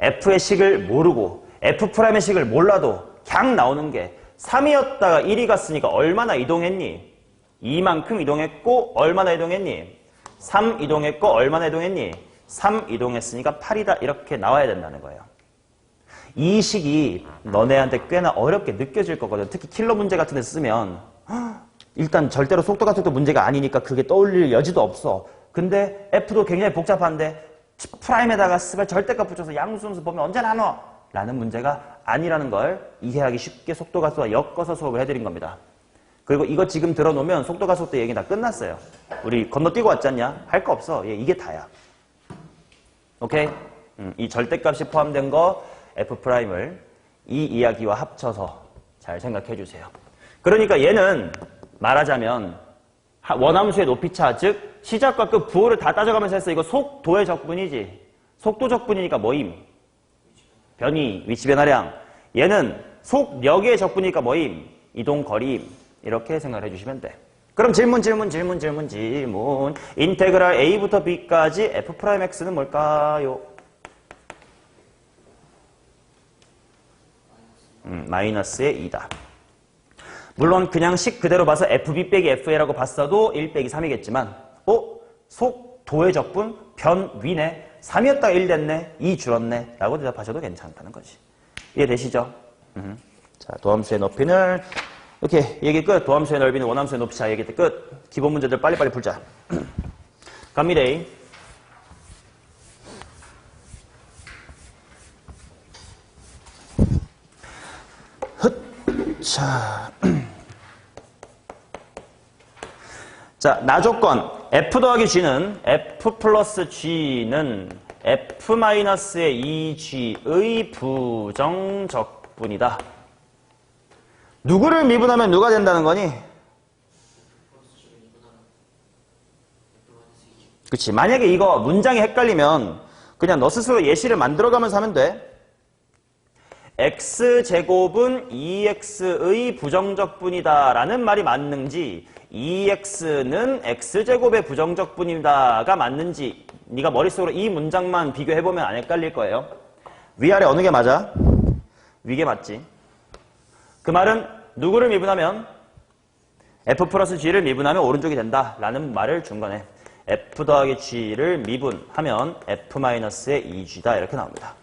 Speaker 1: F의 식을 모르고 F'의 식을 몰라도 그냥 나오는 게 3이었다가 1이 갔으니까 얼마나 이동했니? 2만큼 이동했고 얼마나 이동했니? 3 이동했고 얼마나 이동했니? 3 이동했으니까 8이다. 이렇게 나와야 된다는 거예요. 이 식이 너네한테 꽤나 어렵게 느껴질 거거든. 특히 킬러 문제 같은 데 쓰면 일단 절대로 속도가 속도 문제가 아니니까 그게 떠올릴 여지도 없어. 근데 F도 굉장히 복잡한데 프라임에다가 스발 절대값 붙여서 양수음수 보면 언제 나눠? 라는 문제가 아니라는 걸 이해하기 쉽게 속도가속도와 엮어서 수업을 해드린 겁니다. 그리고 이거 지금 들어놓으면 속도가속도 얘기 다 끝났어요. 우리 건너뛰고 왔지 않냐? 할 거 없어. 이게 다야. 오케이? 이 절대값이 포함된 거 F'을 이 이야기와 합쳐서 잘 생각해 주세요. 그러니까 얘는 말하자면 원함수의 높이차, 즉 시작과 끝 부호를 다 따져가면서 했어. 이거 속도의 적분이지. 속도 적분이니까 뭐임? 변이, 위치 변화량. 얘는 속력의 적분이니까 뭐임? 이동거리임. 이렇게 생각을 해주시면 돼. 그럼 질문. 인테그랄 A부터 B까지 F'X는 뭘까요? 마이너스의 2다. 물론 그냥 식 그대로 봐서 FB 빼기 FA라고 봤어도 1 빼기 3이겠지만 속도의 적분 변위네. 3이었다가 1 됐네. 2 줄었네. 라고 대답하셔도 괜찮다는 거지. 이해되시죠? 자, 도함수의 높이는 이렇게 얘기 끝. 도함수의 넓이는 원함수의 높이 차 얘기 끝. 기본 문제들 빨리빨리 풀자. 갑니다. 자, 나조건 F 더하기 G는 F 플러스 G는 F 마이너스의 2G의 부정적분이다. 누구를 미분하면 누가 된다는 거니? 그치. 만약에 이거 문장이 헷갈리면 그냥 너 스스로 예시를 만들어가면서 하면 돼. x제곱은 2x의 부정적분이다 라는 말이 맞는지 2x는 x제곱의 부정적분이다가 맞는지 네가 머릿속으로 이 문장만 비교해보면 안 헷갈릴 거예요. 위아래 어느 게 맞아? 위게 맞지. 그 말은 누구를 미분하면 F 플러스 G를 미분하면 오른쪽이 된다 라는 말을 준 거네. F 더하기 G를 미분하면 F 마이너스의 2G다 이렇게 나옵니다.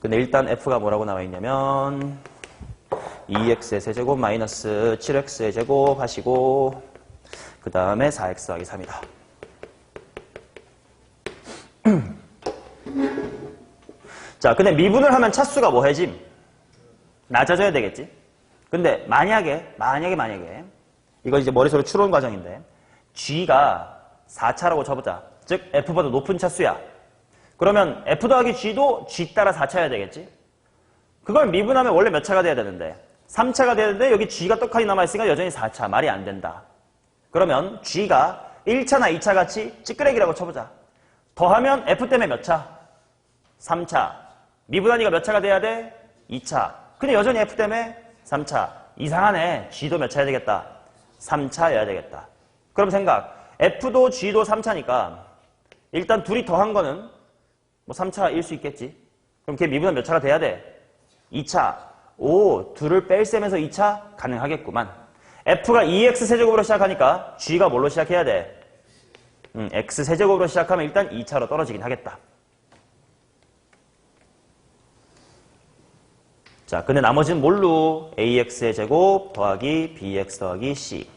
Speaker 1: 근데 일단 F가 뭐라고 나와 있냐면 2x의 세제곱 마이너스 7x의 제곱 하시고 그 다음에 4x 더하기 3이다. 자, 근데 미분을 하면 차수가 뭐해짐? 낮아져야 되겠지? 근데 만약에 이거 이제 머릿속으로 추론 과정인데 G가 4차라고 쳐보자. 즉 F보다 높은 차수야. 그러면 F 더하기 G도 G 따라 4차여야 되겠지? 그걸 미분하면 원래 몇 차가 돼야 되는데 3차가 되는데 여기 G가 떡하니 남아있으니까 여전히 4차. 말이 안 된다. 그러면 G가 1차나 2차 같이 찌끄레기라고 쳐보자. 더하면 F 때문에 몇 차? 3차. 미분하니까 몇 차가 돼야 돼? 2차. 근데 여전히 F 때문에 3차. 이상하네. G도 몇 차여야 되겠다? 3차여야 되겠다. 그럼 생각. F도 G도 3차니까 일단 둘이 더한 거는 뭐 3차일 수 있겠지. 그럼 걔 미분은 몇 차가 돼야 돼? 2차. 오, 둘을 뺄셈에서 2차? 가능하겠구만. F가 2x 세제곱으로 시작하니까 G가 뭘로 시작해야 돼? x 세제곱으로 시작하면 일단 2차로 떨어지긴 하겠다. 자, 근데 나머지는 뭘로? ax의 제곱 더하기 bx 더하기 c.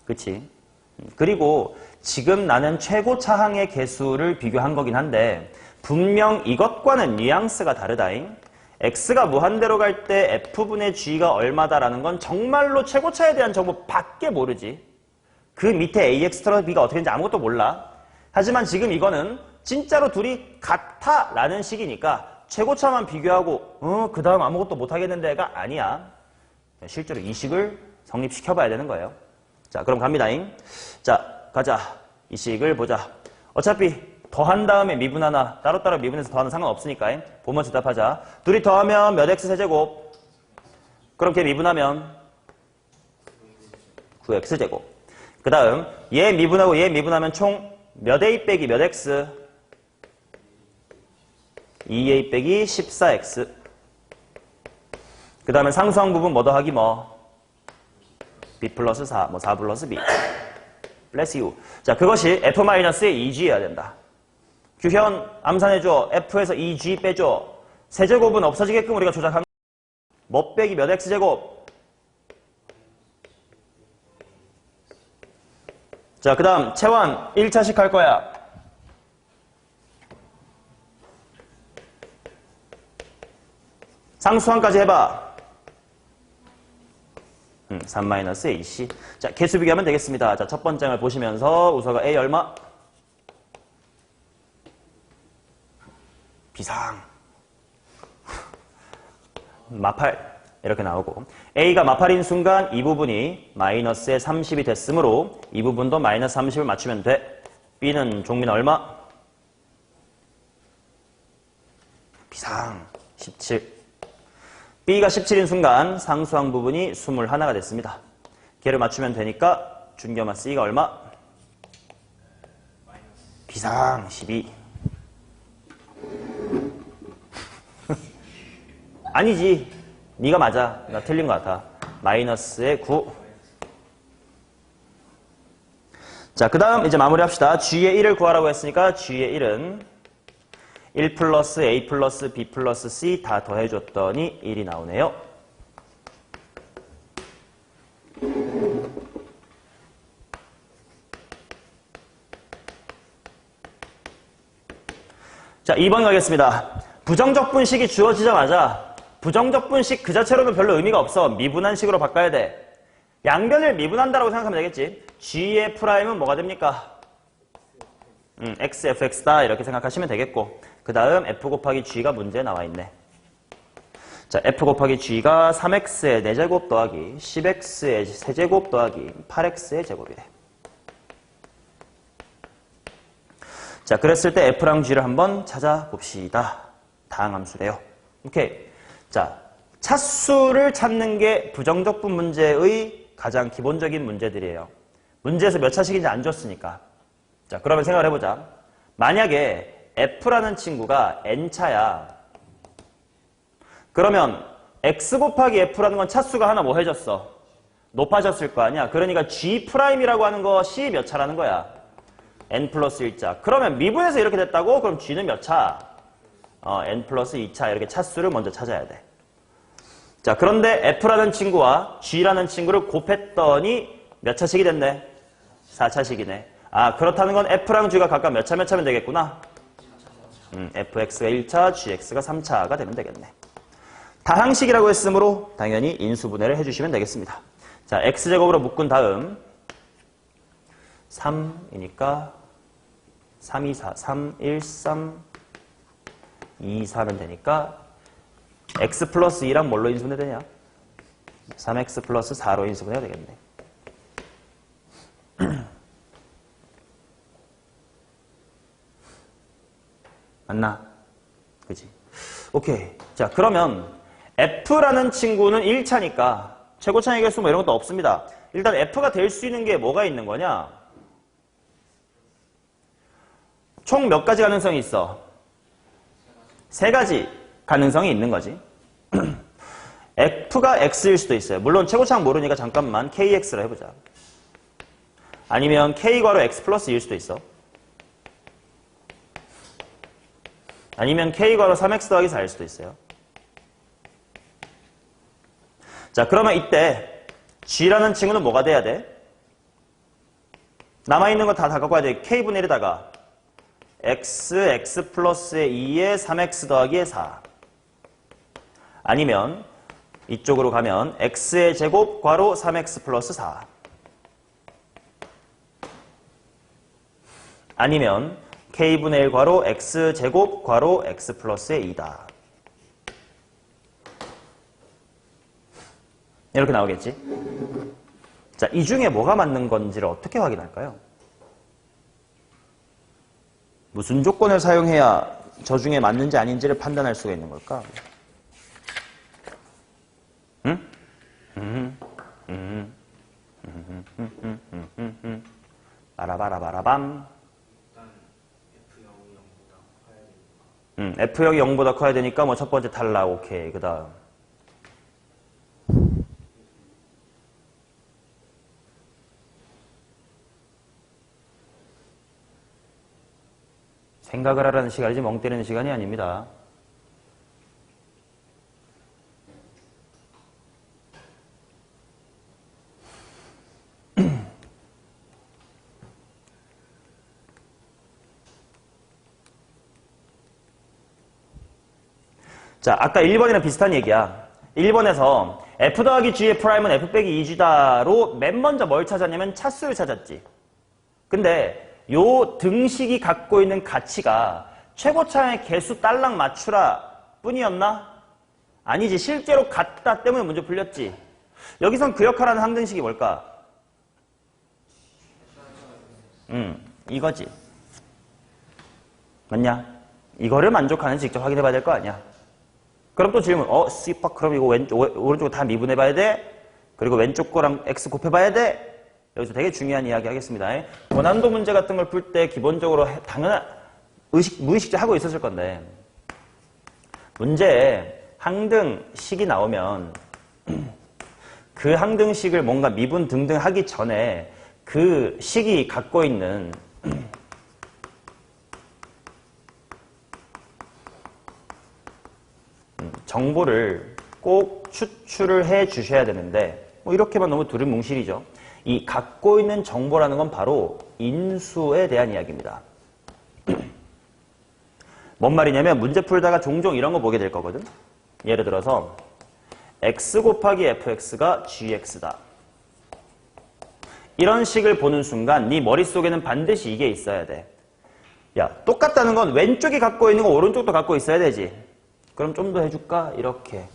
Speaker 1: 그치? 그리고 지금 나는 최고 차항의 개수를 비교한 거긴 한데 분명 이것과는 뉘앙스가 다르다잉. x가 무한대로 갈 때 f분의 g가 얼마다라는 건 정말로 최고차에 대한 정보밖에 모르지. 그 밑에 ax 더하기 b가 어떻게 되는지 아무것도 몰라. 하지만 지금 이거는 진짜로 둘이 같아라는 식이니까 최고차만 비교하고 그 다음 아무것도 못하겠는데가 아니야. 실제로 이 식을 성립시켜봐야 되는 거예요. 자, 그럼 갑니다잉. 자, 가자. 이 식을 보자. 어차피 더한 다음에 미분 하나 따로따로 미분해서 더하는 상관없으니까 보면서 대답하자. 둘이 더하면 몇 x 세제곱? 그럼 걔 미분하면 9x 제곱. 그 다음 얘 미분하고 얘 미분하면 총 몇 a 빼기 몇 x? 2a 빼기 14x. 그 다음에 상수항 부분 뭐 더하기 뭐? b 플러스 4, 뭐 4 플러스 b. bless you. 자, 그것이 f-의 2g여야 된다. 규현 암산해줘. f에서 2g 빼줘. 세제곱은 없어지게끔 우리가 조작한 뭐 빼기 몇 x제곱? 자, 그 다음 채원 1차식 할 거야. 상수항까지 해봐. 3-AC. 자, 개수 비교하면 되겠습니다. 자, 첫 번째 장을 보시면서 우서가 A 얼마? 비상. 마팔. 이렇게 나오고. A가 마팔인 순간 이 부분이 마이너스의 30이 됐으므로 이 부분도 마이너스 30을 맞추면 돼. B는 종민 얼마? 비상. 17. B가 17인 순간 상수항 부분이 21가 됐습니다. 걔를 맞추면 되니까 준겸아 C가 얼마? 비상 12. 아니지. 네가 맞아. 나 틀린 것 같아. 마이너스의 9. 자, 그 다음 이제 마무리합시다. G의 1을 구하라고 했으니까 G의 1은 1 플러스 A 플러스 B 플러스 C 다 더해줬더니 1이 나오네요. 자, 2번 가겠습니다. 부정적분식이 주어지자마자 부정적분식 그 자체로는 별로 의미가 없어. 미분한 식으로 바꿔야 돼. 양변을 미분한다라고 생각하면 되겠지. G의 프라임은 뭐가 됩니까? X, FX다 이렇게 생각하시면 되겠고 그 다음 F 곱하기 G가 문제에 나와 있네. 자, F 곱하기 G가 3X의 4제곱 더하기 10X의 세제곱 더하기 8X의 제곱이래. 자, 그랬을 때 F랑 G를 한번 찾아봅시다. 다항함수래요. 오케이. 자, 차수를 찾는 게 부정적분 문제의 가장 기본적인 문제들이에요. 문제에서 몇 차식인지 안 줬으니까. 자, 그러면 생각을 해보자. 만약에 F라는 친구가 N차야. 그러면 X 곱하기 F라는 건 차수가 하나 뭐 해졌어? 높아졌을 거 아니야. 그러니까 G'이라고 하는 것이 몇 차라는 거야? N 플러스 1차. 그러면 미분에서 이렇게 됐다고? 그럼 G는 몇 차? N 플러스 2차. 이렇게 차수를 먼저 찾아야 돼. 자, 그런데 F라는 친구와 G라는 친구를 곱했더니 몇 차식이 됐네? 4차식이네. 아, 그렇다는 건 F랑 G가 각각 몇 차면 되겠구나? fx가 1차, gx가 3차가 되면 되겠네. 다항식이라고 했으므로 당연히 인수분해를 해주시면 되겠습니다. 자, x제곱으로 묶은 다음 3이니까 3, 2, 4, 3, 1, 3, 2, 4면 되니까 x 플러스 2랑 뭘로 인수분해 되냐? 3x 플러스 4로 인수분해가 되겠네. 맞나? 그치? 오케이. 자, 그러면 F라는 친구는 1차니까 최고차의 개수 뭐 이런 것도 없습니다. 일단 F가 될 수 있는 게 뭐가 있는 거냐? 총 몇 가지 가능성이 있어? 3가지 가능성이 있는 거지. F가 X일 수도 있어요. 물론 최고차항 모르니까 잠깐만 KX로 해보자. 아니면 K괄호 X 플러스일 수도 있어. 아니면 K괄호 3X 더하기 4일 수도 있어요. 자, 그러면 이때 G라는 친구는 뭐가 돼야 돼? 남아있는 거 다 갖고 와야 돼. K분의 1에다가 X 플러스의 2에 3X 더하기의 4. 아니면 이쪽으로 가면 X의 제곱 괄호 3X 플러스 4. 아니면 K분의 1 괄호 X제곱 괄호 X 플러스의 2다. 이렇게 나오겠지? 자, 이 중에 뭐가 맞는 건지를 어떻게 확인할까요? 무슨 조건을 사용해야 저 중에 맞는지 아닌지를 판단할 수가 있는 걸까? 응? 바라바라바라밤. F형이 0보다 커야 되니까 뭐 첫 번째 탈락. 오케이. 그 다음 생각을 하라는 시간이지 멍 때리는 시간이 아닙니다. 자, 아까 1번이랑 비슷한 얘기야. 1번에서 f 더하기 g의 프라임은 f 빼기 2g다로 맨 먼저 뭘 찾았냐면 차수를 찾았지. 근데 요 등식이 갖고 있는 가치가 최고차의 개수 딸랑 맞추라 뿐이었나? 아니지. 실제로 같다 때문에 문제 풀렸지. 여기선 그 역할하는 항등식이 뭘까? 이거지. 맞냐? 이거를 만족하는지 직접 확인해 봐야 될 거 아니야. 그럼 또 질문, C팍, 그럼 이거 오른쪽 다 미분해 봐야 돼? 그리고 왼쪽 거랑 X 곱해 봐야 돼? 여기서 되게 중요한 이야기 하겠습니다. 고난도 문제 같은 걸 풀 때 기본적으로 당연한 무의식적으로 하고 있었을 건데, 문제에 항등식이 나오면 그 항등식을 뭔가 미분 등등 하기 전에 그 식이 갖고 있는 정보를 꼭 추출을 해 주셔야 되는데, 뭐 이렇게만 너무 두루뭉실이죠. 이 갖고 있는 정보라는 건 바로 인수에 대한 이야기입니다. 뭔 말이냐면 문제 풀다가 종종 이런 거 보게 될 거거든. 예를 들어서 x 곱하기 fx가 gx다. 이런 식을 보는 순간 네 머릿속에는 반드시 이게 있어야 돼. 야, 똑같다는 건 왼쪽이 갖고 있는 거 오른쪽도 갖고 있어야 되지. 그럼 좀 더 해줄까? 이렇게.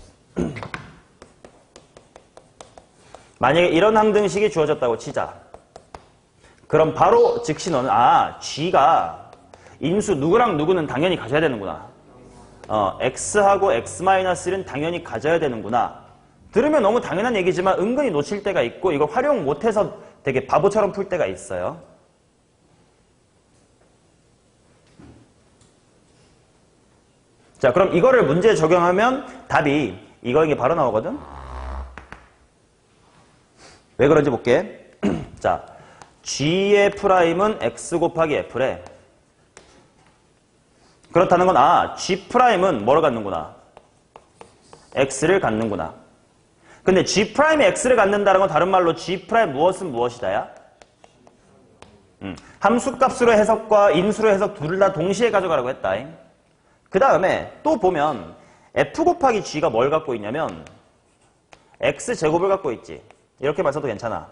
Speaker 1: 만약에 이런 항등식이 주어졌다고 치자. 그럼 바로 즉시 너는 G가 인수 누구랑 누구는 당연히 가져야 되는구나. X하고 X-1은 당연히 가져야 되는구나. 들으면 너무 당연한 얘기지만 은근히 놓칠 때가 있고 이걸 활용 못해서 되게 바보처럼 풀 때가 있어요. 자, 그럼 이거를 문제에 적용하면 답이 이게 바로 나오거든? 왜 그런지 볼게. 자, G의 프라임은 X 곱하기 F래. 그렇다는 건, G 프라임은 뭐를 갖는구나? X를 갖는구나. 근데 G 프라임이 X를 갖는다는 건 다른 말로 G 프라임 무엇은 무엇이다야? 함수값으로 해석과 인수로 해석 둘 다 동시에 가져가라고 했다. 그 다음에 또 보면 F 곱하기 G가 뭘 갖고 있냐면 X제곱을 갖고 있지. 이렇게만 써도 괜찮아.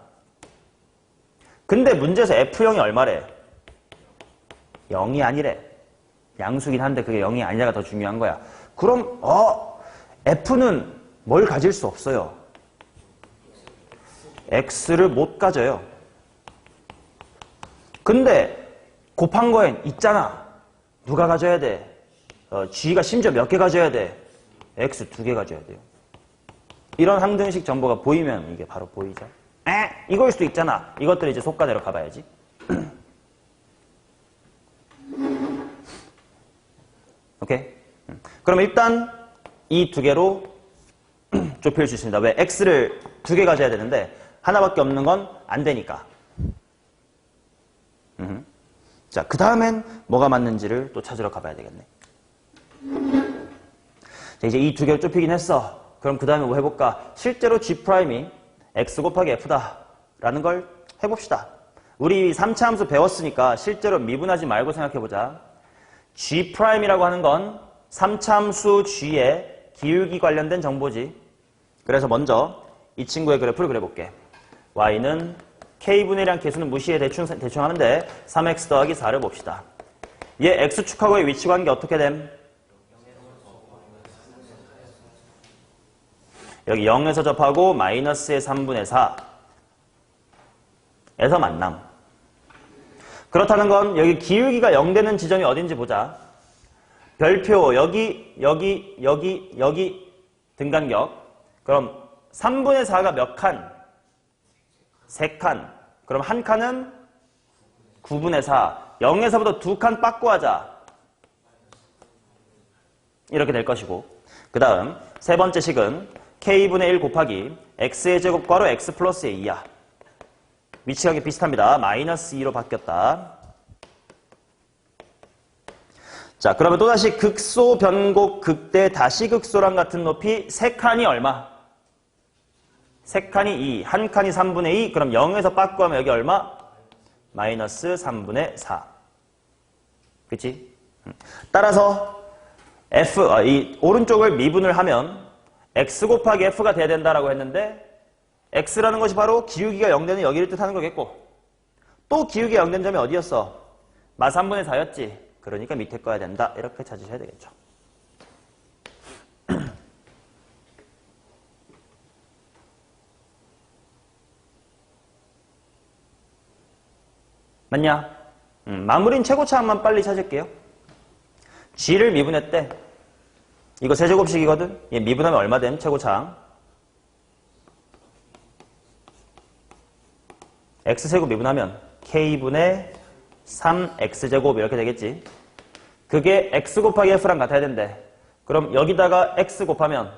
Speaker 1: 근데 문제에서 F0이 얼마래? 0이 아니래. 양수긴 한데 그게 0이 아니라가 더 중요한 거야. 그럼 F는 뭘 가질 수 없어요? X를 못 가져요. 근데 곱한 거엔 있잖아. 누가 가져야 돼? G가 심지어 몇 개 가져야 돼? X 2개 가져야 돼요. 이런 항등식 정보가 보이면 이게 바로 보이죠. 이거일 수도 있잖아. 이것들을 이제 속가내로 가봐야지. 오케이? 그럼 일단 이 2개로 좁힐 수 있습니다. 왜? X를 2개 가져야 되는데 하나밖에 없는 건 안 되니까. 자, 그 다음엔 뭐가 맞는지를 또 찾으러 가봐야 되겠네. 자, 이제 이 2개를 좁히긴 했어. 그럼 그 다음에 뭐 해볼까? 실제로 G'이 X 곱하기 F다 라는 걸 해봅시다. 우리 3차 함수 배웠으니까 실제로 미분하지 말고 생각해보자. G'이라고 하는 건 3차 함수 G의 기울기 관련된 정보지. 그래서 먼저 이 친구의 그래프를 그려볼게. Y는 K분의 1이란 계수는 무시해 대충 하는데 3X 더하기 4를 봅시다. 얘 X축하고의 위치관계 어떻게 됨? 여기 0에서 접하고 마이너스의 3분의 4에서 만남. 그렇다는 건 여기 기울기가 0 되는 지점이 어딘지 보자. 별표 여기 등간격. 그럼 3분의 4가 몇 칸? 3칸. 그럼 한 칸은 9분의 4. 0에서부터 2칸 빠꾸 하자. 이렇게 될 것이고. 그 다음 세 번째 식은 K분의 1 곱하기 X의 제곱과로 X 플러스의 2야. 위치관계 비슷합니다. 마이너스 2로 바뀌었다. 자, 그러면 또다시 극소, 변곡, 극대, 다시 극소랑 같은 높이 3칸이 얼마? 3칸이 2, 한 칸이 3분의 2, 그럼 0에서 빠꾸하면 여기 얼마? 마이너스 3분의 4. 그치? 따라서 이 오른쪽을 미분을 하면 X 곱하기 F가 돼야 된다라고 했는데 X라는 것이 바로 기울기가 0 되는 여기를 뜻하는 거겠고 또 기울기가 0 된 점이 어디였어? 마 3분의 4였지. 그러니까 밑에 거야 된다. 이렇게 찾으셔야 되겠죠. 맞냐? 마무리는 최고차항만 빨리 찾을게요. G를 미분했대. 이거 세제곱식이거든? 얘 미분하면 얼마 됨? 최고차항. X제곱 미분하면 K분의 3X제곱 이렇게 되겠지. 그게 X 곱하기 F랑 같아야 된대. 그럼 여기다가 X 곱하면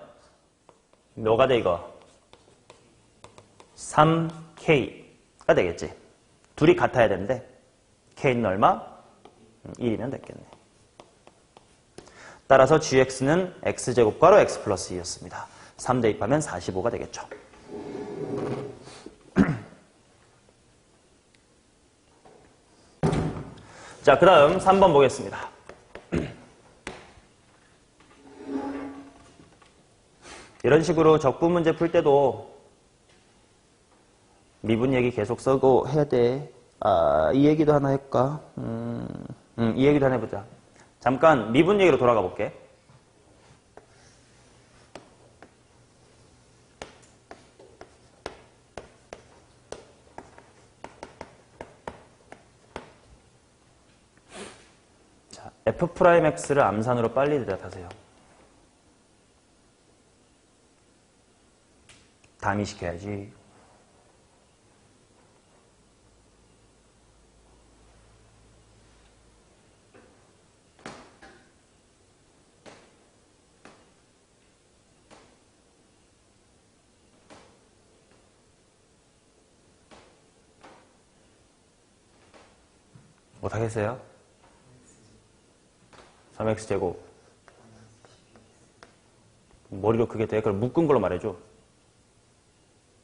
Speaker 1: 뭐가 돼 이거? 3K가 되겠지. 둘이 같아야 되는데 K는 얼마? 1이면 됐겠네. 따라서 GX는 X제곱과로 X 플러스 2였습니다. 3 대입하면 45가 되겠죠. 자, 그 다음 3번 보겠습니다. 이런 식으로 적분 문제 풀 때도 미분 얘기 계속 쓰고 해야 돼. 이 얘기도 하나 할까? 이 얘기도 하나 해보자. 잠깐 미분 얘기로 돌아가 볼게. 자, F'X를 암산으로 빨리 대답하세요. 담의시켜야지. 못하겠어요? 3x제곱 머리로 크게 돼? 그럼 묶은 걸로 말해줘.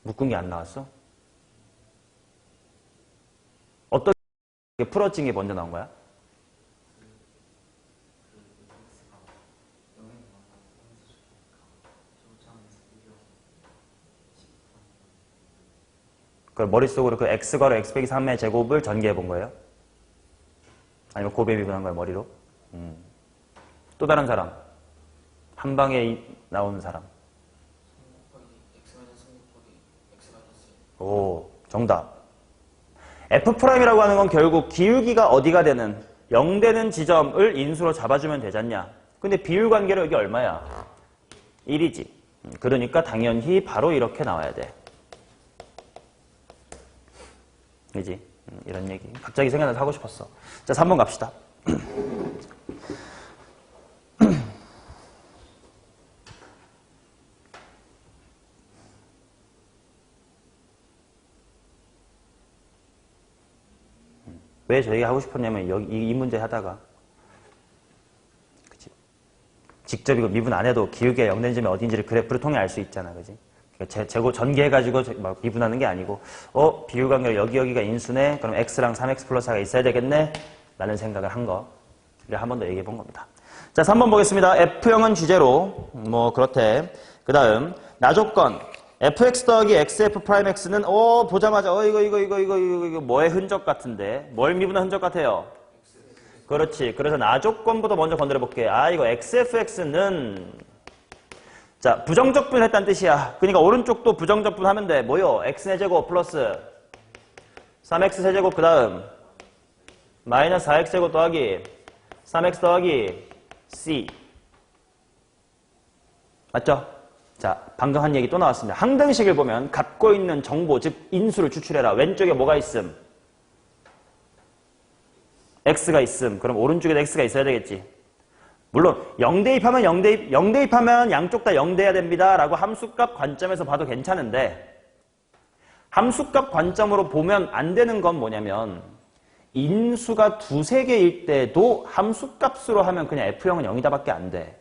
Speaker 1: 묶은 게 안 나왔어? 어떻게 풀어진 게 먼저 나온 거야? 그걸 머릿속으로 그 x괄호 x 빼기 3의 제곱을 전개해 본 거예요? 아니면 곱에 미분한 거예요, 머리로? 또 다른 사람? 한 방에 나오는 사람? 오, 정답. F'이라고 하는 건 결국 기울기가 어디가 되는 0 되는 지점을 인수로 잡아주면 되잖냐. 근데 비율 관계로 이게 얼마야? 1이지. 그러니까 당연히 바로 이렇게 나와야 돼. 그지? 이런 얘기. 갑자기 생각나서 하고 싶었어. 자, 3번 갑시다. 왜 저희가 하고 싶었냐면 이 문제 하다가 그치? 직접 이거 미분 안 해도 기울기가 0 된 점이 어딘지를 그래프를 통해 알 수 있잖아. 그지? 재고 전개해가지고 막 미분하는 게 아니고 비율관계로 여기가 인수네? 그럼 x랑 3x 플러스 4가 있어야 되겠네? 라는 생각을 한 거. 한 번 더 얘기해 본 겁니다. 자, 3번 보겠습니다. F형은 주제로 뭐 그렇대. 그 다음 나조건 fx 더하기 xf 프라임 x는 보자마자 이거 뭐의 흔적 같은데? 뭘 미분한 흔적 같아요? 그렇지. 그래서 나조건부터 먼저 건드려 볼게. 이거 xfx는 자, 부정적분 했다는 뜻이야. 그러니까 오른쪽도 부정적분 하면 돼. 뭐요? x의 제곱 플러스 3x 세제곱 그 다음 마이너스 4x 제곱 더하기 3x 더하기 c. 맞죠? 자, 방금 한 얘기 또 나왔습니다. 항등식을 보면 갖고 있는 정보, 즉 인수를 추출해라. 왼쪽에 뭐가 있음? x가 있음. 그럼 오른쪽에도 x가 있어야 되겠지. 물론 0 대입하면 0 대입하면 양쪽 다 0 돼야 됩니다. 라고 함수값 관점에서 봐도 괜찮은데 함수값 관점으로 보면 안 되는 건 뭐냐면 인수가 두세 개일 때도 함수값으로 하면 그냥 F형은 0이다 밖에 안 돼.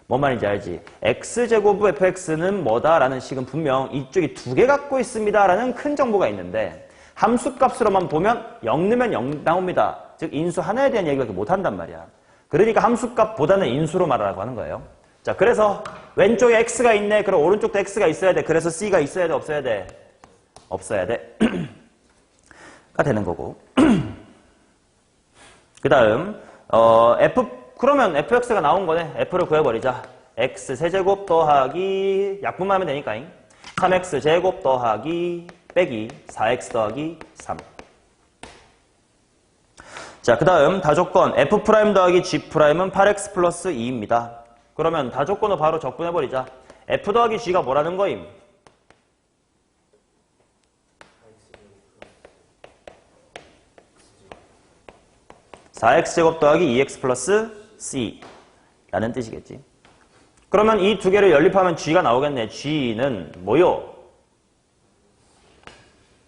Speaker 1: 뭔 말인지 알지? X제곱부 fx는 뭐다라는 식은 분명 이쪽이 두 개 갖고 있습니다. 라는 큰 정보가 있는데 함수값으로만 보면 0 넣으면 0 나옵니다. 즉 인수 하나에 대한 얘기가 못한단 말이야. 그러니까 함수값보다는 인수로 말하라고 하는 거예요. 자, 그래서 왼쪽에 x가 있네. 그럼 오른쪽도 x가 있어야 돼. 그래서 c가 있어야 돼, 없어야 돼? 없어야 돼. 가 되는 거고. 그 다음 그러면 fx가 나온 거네. f를 구해버리자. x 세제곱 더하기 약분만 하면 되니까 3x 제곱 더하기 빼기 4x 더하기 3. 자, 그 다음 다조건 f' 더하기 g'은 8x 플러스 2입니다. 그러면 다조건을 바로 적분해버리자. f 더하기 g가 뭐라는 거임? (4x제곱) 더하기 2x 플러스 c 라는 뜻이겠지. 그러면 이 두 개를 연립하면 g가 나오겠네. g는 뭐요?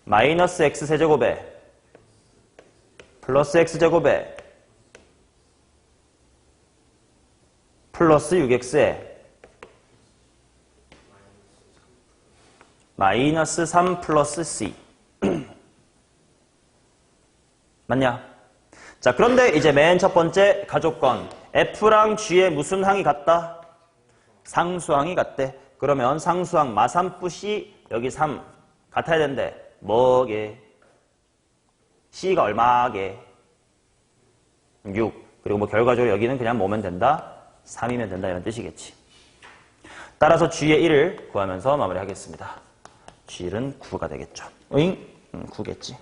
Speaker 1: 마이너스 x 세제곱에 플러스 x제곱에 플러스 6x에 마이너스 3 플러스 c. 맞냐? 자, 그런데 이제 맨 첫 번째 가조건 f랑 g의 무슨 항이 같다? 상수항이 같대. 그러면 상수항 마삼뿌시 여기 3 같아야 된대. 뭐게? c가 얼마게? 6. 그리고 뭐 결과적으로 여기는 그냥 뭐면 된다? 3이면 된다 이런 뜻이겠지. 따라서 g의 1을 구하면서 마무리하겠습니다. g는 9가 되겠죠. 9겠지.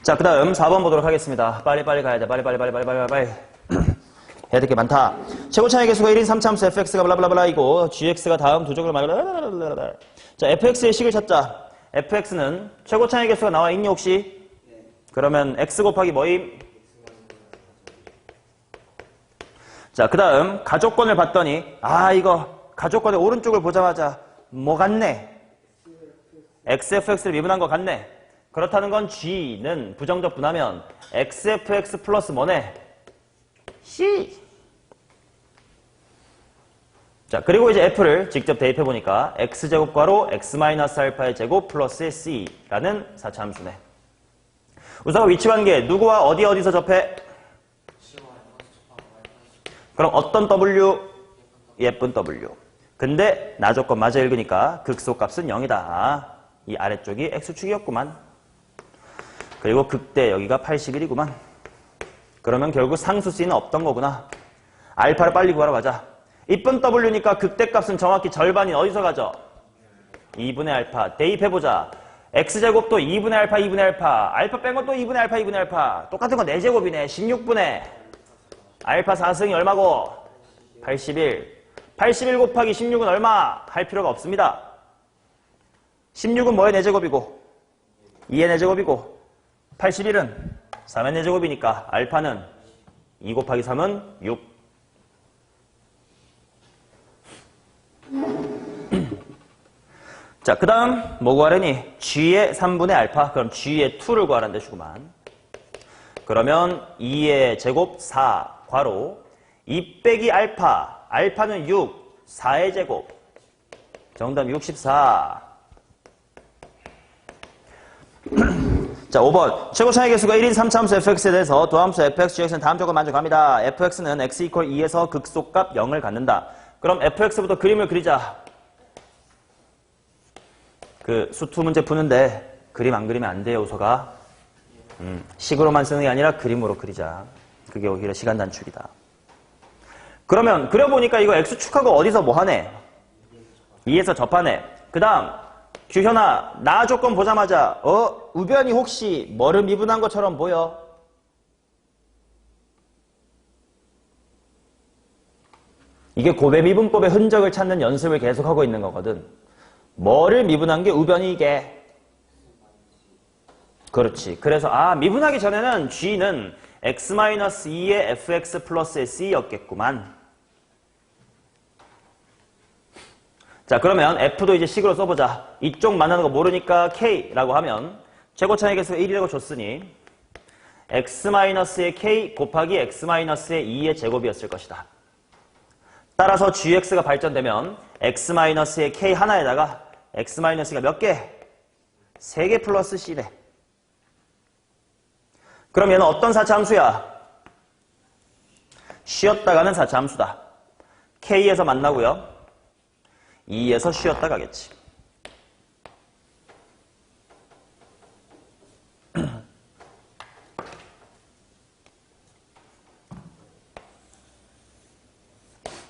Speaker 1: 자, 그 다음 4번 보도록 하겠습니다. 빨리빨리 가야 돼. 빨리. 해야 될 게 많다. 최고 차이 계수가 1인 3차함수 fx가 블라블라블라이고 gx가 다음 두 쪽을 말하라. 자, fx의 식을 찾자. fx는 최고 차이 계수가 나와 있니 혹시? 그러면 x 곱하기 뭐임? 자, 그 다음 가족권을 봤더니 이거 가족권의 오른쪽을 보자마자 뭐 같네? xfx를 미분한 거 같네. 그렇다는 건 g는 부정적 분하면 xfx 플러스 뭐네? c. 자, 그리고 이제 f를 직접 대입해 보니까 x제곱 괄호 x-알파의 제곱 플러스 c라는 4차 함수네. 우선 위치관계 누구와 어디서 접해? 그럼 어떤 w? 예쁜 w. 근데 나 조건 맞아 읽으니까 극소값은 0이다. 이 아래쪽이 x축이었구만. 그리고 극대 여기가 81이구만. 그러면 결국 상수 c는 없던 거구나. 알파를 빨리 구하러 가자. 이쁜 w니까 극대값은 정확히 절반이 어디서 가죠? 2분의 알파. 대입해보자. x제곱도 2분의 알파, 2분의 알파. 알파 뺀 것도 2분의 알파, 2분의 알파. 똑같은 거 4제곱이네. 16분의 알파 4승이 얼마고? 81. 81 곱하기 16은 얼마? 할 필요가 없습니다. 16은 뭐의 4제곱이고 2의 4제곱이고 81은 3의 4제곱이니까 알파는 2 곱하기 3은 6. 자, 그 다음 뭐 구하려니? g의 3분의 알파. 그럼 g의 2를 구하라는 뜻이구만. 그러면 2의 제곱 4 괄호 2 빼기 알파. 알파는 6. 4의 제곱. 정답 64. 자, 5번. 최고 차이 계수가 1인 3차함수 fx에 대해서 도함수 fx, gx는 다음 조건 만족합니다. fx는 x = 2에서 극소값 0을 갖는다. 그럼 fx부터 그림을 그리자. 그 수투 문제 푸는데 그림 안 그리면 안 돼요, 우서가. 식으로만 쓰는 게 아니라 그림으로 그리자. 그게 오히려 시간 단축이다. 그러면 그려보니까 이거 x축하고 어디서 뭐 하네? 2에서 접하네. 그 다음 규현아, 나 조건 보자마자 우변이 혹시 뭐를 미분한 것처럼 보여? 이게 곱의 미분법의 흔적을 찾는 연습을 계속하고 있는 거거든. 뭐를 미분한 게 우변이 이게? 그렇지. 그래서 미분하기 전에는 g는 x-2의 fx 플러스 c였겠구만. 자, 그러면 f도 이제 식으로 써보자. 이쪽 만나는 거 모르니까 k라고 하면 최고 차이 계수가 1이라고 줬으니 x-의 k 곱하기 x-의 2의 제곱이었을 것이다. 따라서 gx가 발전되면 x-의 k 하나에다가 x-가 몇 개? 3개 플러스 c래. 그럼 얘는 어떤 4차 함수야? 쉬었다 가는 4차 함수다. k에서 만나고요. 2에서 쉬었다 가겠지.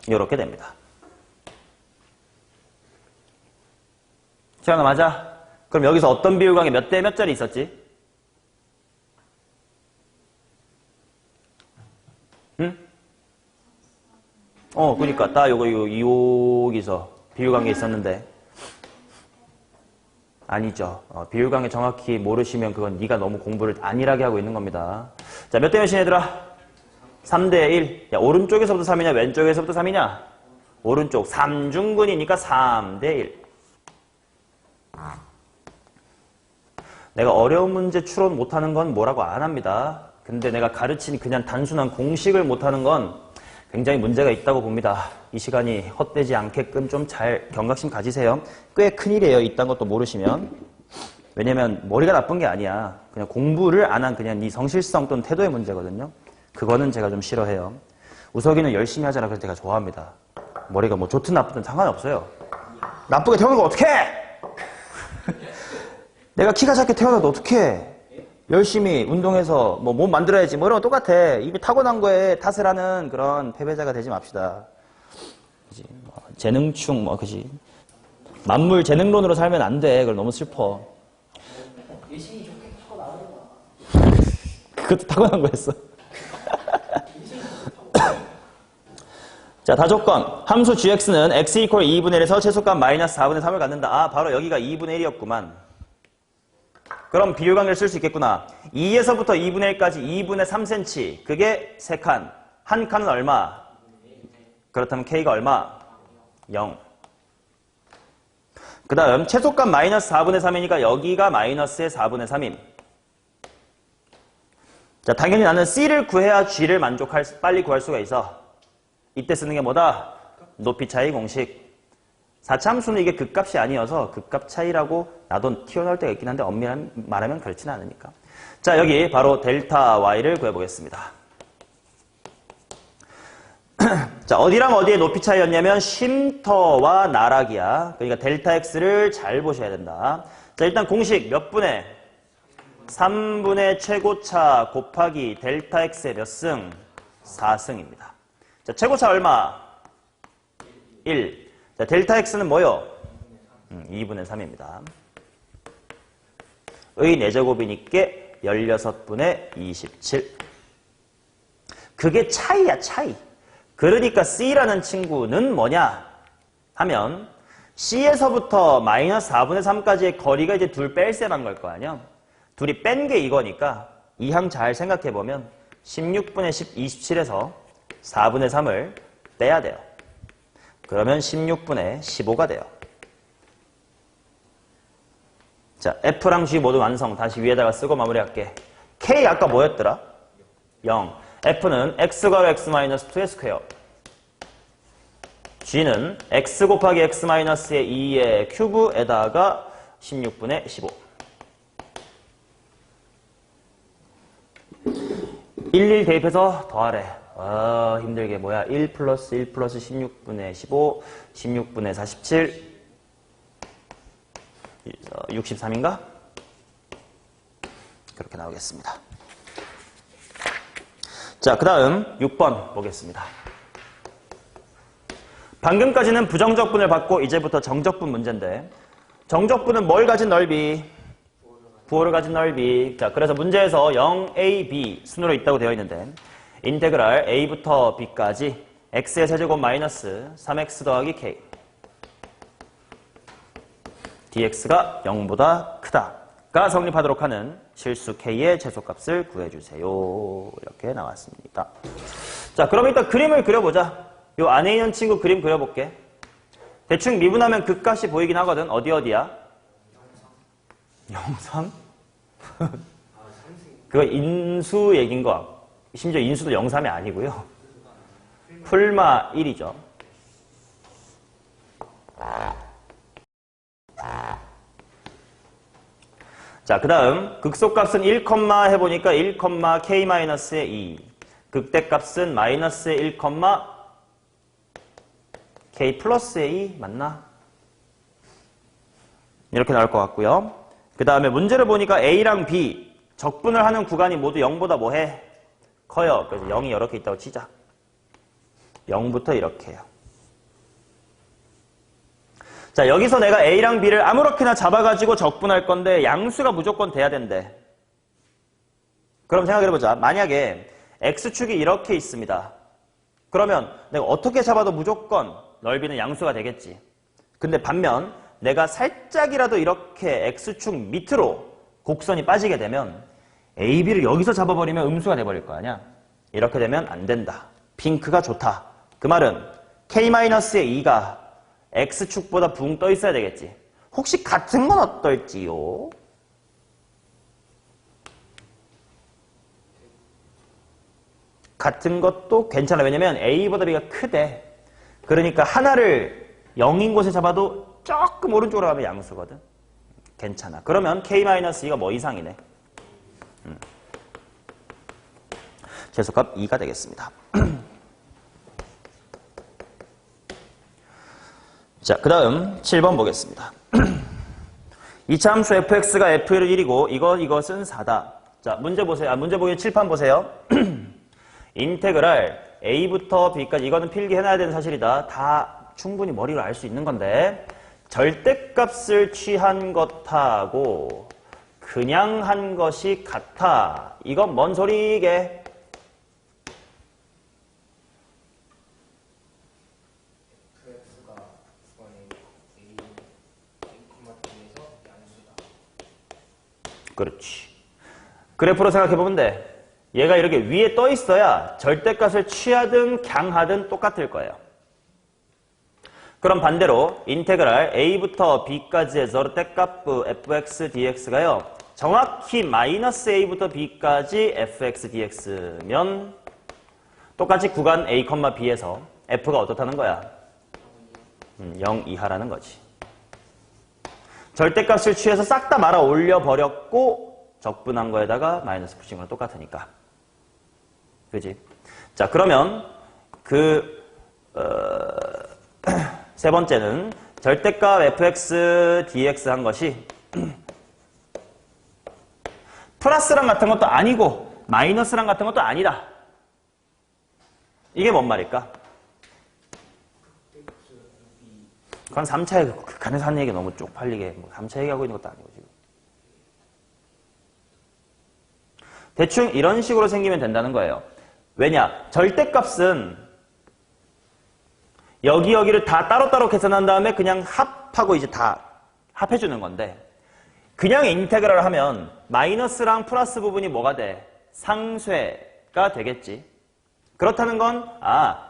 Speaker 1: 이렇게 됩니다. 시간아 맞아? 그럼 여기서 어떤 비율관계 몇 대 몇 짜리 있었지? 응? 그러니까 딱 여기서 비율관계 있었는데 아니죠. 비율관계 정확히 모르시면 그건 네가 너무 공부를 안일하게 하고 있는 겁니다. 자, 몇 대 몇이냐 얘들아? 3대 1. 야, 오른쪽에서부터 3이냐 왼쪽에서부터 3이냐? 오른쪽. 3중근이니까 3대 1. 내가 어려운 문제 추론 못하는 건 뭐라고 안 합니다. 근데 내가 가르친 그냥 단순한 공식을 못하는 건 굉장히 문제가 있다고 봅니다. 이 시간이 헛되지 않게끔 좀 잘 경각심 가지세요. 꽤 큰일이에요. 이딴 것도 모르시면. 왜냐면 머리가 나쁜 게 아니야. 그냥 공부를 안 한 그냥 네 성실성 또는 태도의 문제거든요. 그거는 제가 좀 싫어해요. 우석이는 열심히 하잖아. 그래서 제가 좋아합니다. 머리가 뭐 좋든 나쁘든 상관없어요. 나쁘게 태우는 거 어떡해! 내가 키가 작게 태어나도 어떡해! 열심히 운동해서 뭐 몸 만들어야지 뭐 이런 거 똑같아. 입이 타고난 거에 탓을 하는 그런 패배자가 되지 맙시다. 그지? 재능충 그지? 만물 재능론으로 살면 안 돼. 그걸 너무 슬퍼.
Speaker 2: 예신이 좋게 타고나는 거야.
Speaker 1: 그것도 타고난 거였어. 자, 다조건. 함수 gx는 x 이퀄 2분의 1에서 최소값 마이너스 4분의 3을 갖는다. 아, 바로 여기가 2분의 1이었구만. 그럼 비율관계를 쓸 수 있겠구나. 2에서부터 2분의 1까지 2분의 3cm. 그게 3칸. 한 칸은 얼마? 그렇다면 k가 얼마? 0. 그 다음 최소값 마이너스 4분의 3이니까 여기가 마이너스의 4분의 3임. 자, 당연히 나는 C를 구해야 G를 빨리 구할 수가 있어. 이때 쓰는 게 뭐다? 높이 차이 공식. 4차 함수는 이게 극값이 아니어서 극값 차이라고 나도 튀어나올 때가 있긴 한데 엄밀히 말하면 그렇지는 않으니까. 자, 여기 바로 델타 Y를 구해보겠습니다. 자, 어디랑 어디의 높이 차이였냐면 쉼터와 나락이야. 그러니까 델타 X를 잘 보셔야 된다. 자, 일단 공식 몇 분의? 3분의 최고차 곱하기 델타 X의 몇 승? 4승입니다. 자, 최고차 얼마? 1. 자, 델타 X는 뭐요? 2분의 3입니다. 의 4제곱이니까 16분의 27. 그게 차이야, 차이. 그러니까 C라는 친구는 뭐냐? 하면 C에서부터 마이너스 4분의 3까지의 거리가 이제 둘 뺄셈한 걸 거 아니야? 둘이 뺀 게 이거니까 이 항 잘 생각해보면 16분의 27에서 4분의 3을 빼야 돼요. 그러면 16분의 15가 돼요. 자, F랑 G 모두 완성. 다시 위에다가 쓰고 마무리할게. K 아까 뭐였더라? 0. F는 X가로 X-2의 스퀘어. G는 X 곱하기 X-의 2의 큐브에다가 16분의 15. 1 대입해서 더하래. 아, 힘들게 뭐야. 1 플러스 1 플러스 16분의 15, 16분의 47, 63인가? 그렇게 나오겠습니다. 자, 그 다음 6번 보겠습니다. 방금까지는 부정적분을 받고 이제부터 정적분 문제인데, 정적분은 뭘 가진 넓이? 부호를 가진 넓이. 자, 그래서 문제에서 0a, b 순으로 있다고 되어 있는데 인테그랄 a부터 b까지 x의 세제곱 마이너스 3x 더하기 k dx가 0보다 크다가 성립하도록 하는 실수 k의 최소값을 구해주세요. 이렇게 나왔습니다. 자, 그럼 일단 그림을 그려보자. 요 안에 있는 친구 그림 그려볼게. 대충 미분하면 극값이 보이긴 하거든. 어디야? 영상? 그거 인수 얘기인 거. 심지어 인수도 영삼이 아니고요. 풀마 1이죠. 자, 그 다음 극소값은 1, 해보니까 1, k-의 2. 극대값은 마이너스의 1, k 플러스의 2 맞나? 이렇게 나올 것 같고요. 그 다음에 문제를 보니까 A랑 B 적분을 하는 구간이 모두 0보다 뭐해? 커요. 그래서 0이 이렇게 있다고 치자. 0부터 이렇게 해요. 자, 여기서 내가 A랑 B를 아무렇게나 잡아가지고 적분할 건데 양수가 무조건 돼야 된대. 그럼 생각해보자. 만약에 X축이 이렇게 있습니다. 그러면 내가 어떻게 잡아도 무조건 넓이는 양수가 되겠지. 근데 반면 내가 살짝이라도 이렇게 X축 밑으로 곡선이 빠지게 되면 AB를 여기서 잡아버리면 음수가 돼버릴 거 아니야. 이렇게 되면 안 된다. 핑크가 좋다. 그 말은 K-의 2가 X축보다 붕 떠 있어야 되겠지. 혹시 같은 건 어떨지요? 같은 것도 괜찮아. 왜냐면 A보다 B가 크대. 그러니까 하나를 0인 곳에 잡아도 조금 오른쪽으로 가면 양수거든. 괜찮아. 그러면 K-2가 뭐 이상이네. 최소값 2가 되겠습니다. 자, 그 다음 7번 보겠습니다. 2차 함수 fx가 f를 1이고 이것은 4다. 자, 문제 보세요. 문제 보기 칠판 보세요. 인테그랄 a부터 b까지 이거는 필기해놔야 되는 사실이다. 다 충분히 머리로 알 수 있는 건데 절대값을 취한 것하고 그냥 한 것이 같아. 이건 뭔 소리게?
Speaker 2: fx가 a,b에서 양수다.
Speaker 1: 그렇지. 그래프로 생각해보면 돼. 얘가 이렇게 위에 떠 있어야 절대값을 취하든 강하든 똑같을 거예요. 그럼 반대로 인테그랄 a부터 b까지의 절대값 fx dx가요. 정확히 마이너스 a부터 b까지 fx dx면 똑같이 구간 a, b에서 f가 어떻다는 거야? 0 이하라는 거지. 절대값을 취해서 싹 다 말아 올려버렸고 적분한 거에다가 마이너스 붙인 거랑 똑같으니까. 그지? 자, 그러면 세 번째는 절대값 fx dx 한 것이 플러스랑 같은 것도 아니고 마이너스랑 같은 것도 아니다. 이게 뭔 말일까? 그건 3차 극한에서 하는 얘기 너무 쪽팔리게 3차 얘기하고 있는 것도 아니고 지금. 대충 이런 식으로 생기면 된다는 거예요. 왜냐? 절대값은 여기를 다 따로따로 계산한 다음에 그냥 합하고 이제 다 합해주는 건데 그냥 인테그랄을 하면 마이너스랑 플러스 부분이 뭐가 돼? 상쇄가 되겠지. 그렇다는 건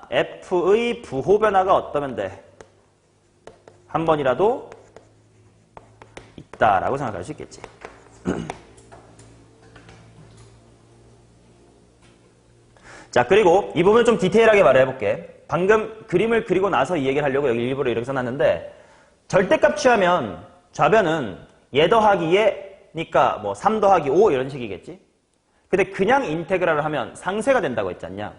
Speaker 1: f의 부호 변화가 어떠면 돼? 한 번이라도 있다라고 생각할 수 있겠지. 자, 그리고 이 부분 좀 디테일하게 말해볼게. 방금 그림을 그리고 나서 이 얘기를 하려고 여기 일부러 이렇게 써놨는데 절대값 취하면 좌변은 얘 더하기 얘니까 뭐 3 더하기 5 이런 식이겠지. 근데 그냥 인테그랄을 하면 상쇄가 된다고 했지 않냐.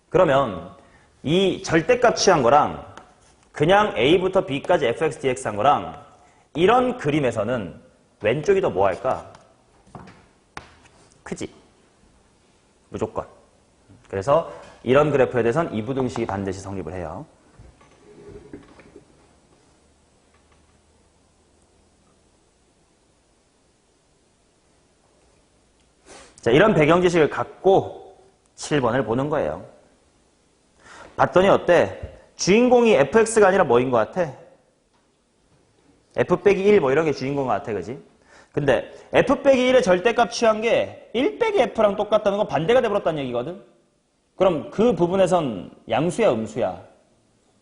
Speaker 1: 그러면 이 절대값 취한 거랑 그냥 a부터 b까지 fx dx 한 거랑 이런 그림에서는 왼쪽이 더 뭐 할까? 크지. 무조건. 그래서 이런 그래프에 대해서는 이부등식이 반드시 성립을 해요. 자, 이런 배경 지식을 갖고 7번을 보는 거예요. 봤더니 어때? 주인공이 fx가 아니라 뭐인 것 같아? f 빼기 1 뭐 이런 게 주인공 같아, 그지? 근데 f 빼기 1의 절대값 취한 게 1 빼기 f랑 똑같다는 건 반대가 돼버렸다는 얘기거든? 그럼 그 부분에선 양수야, 음수야?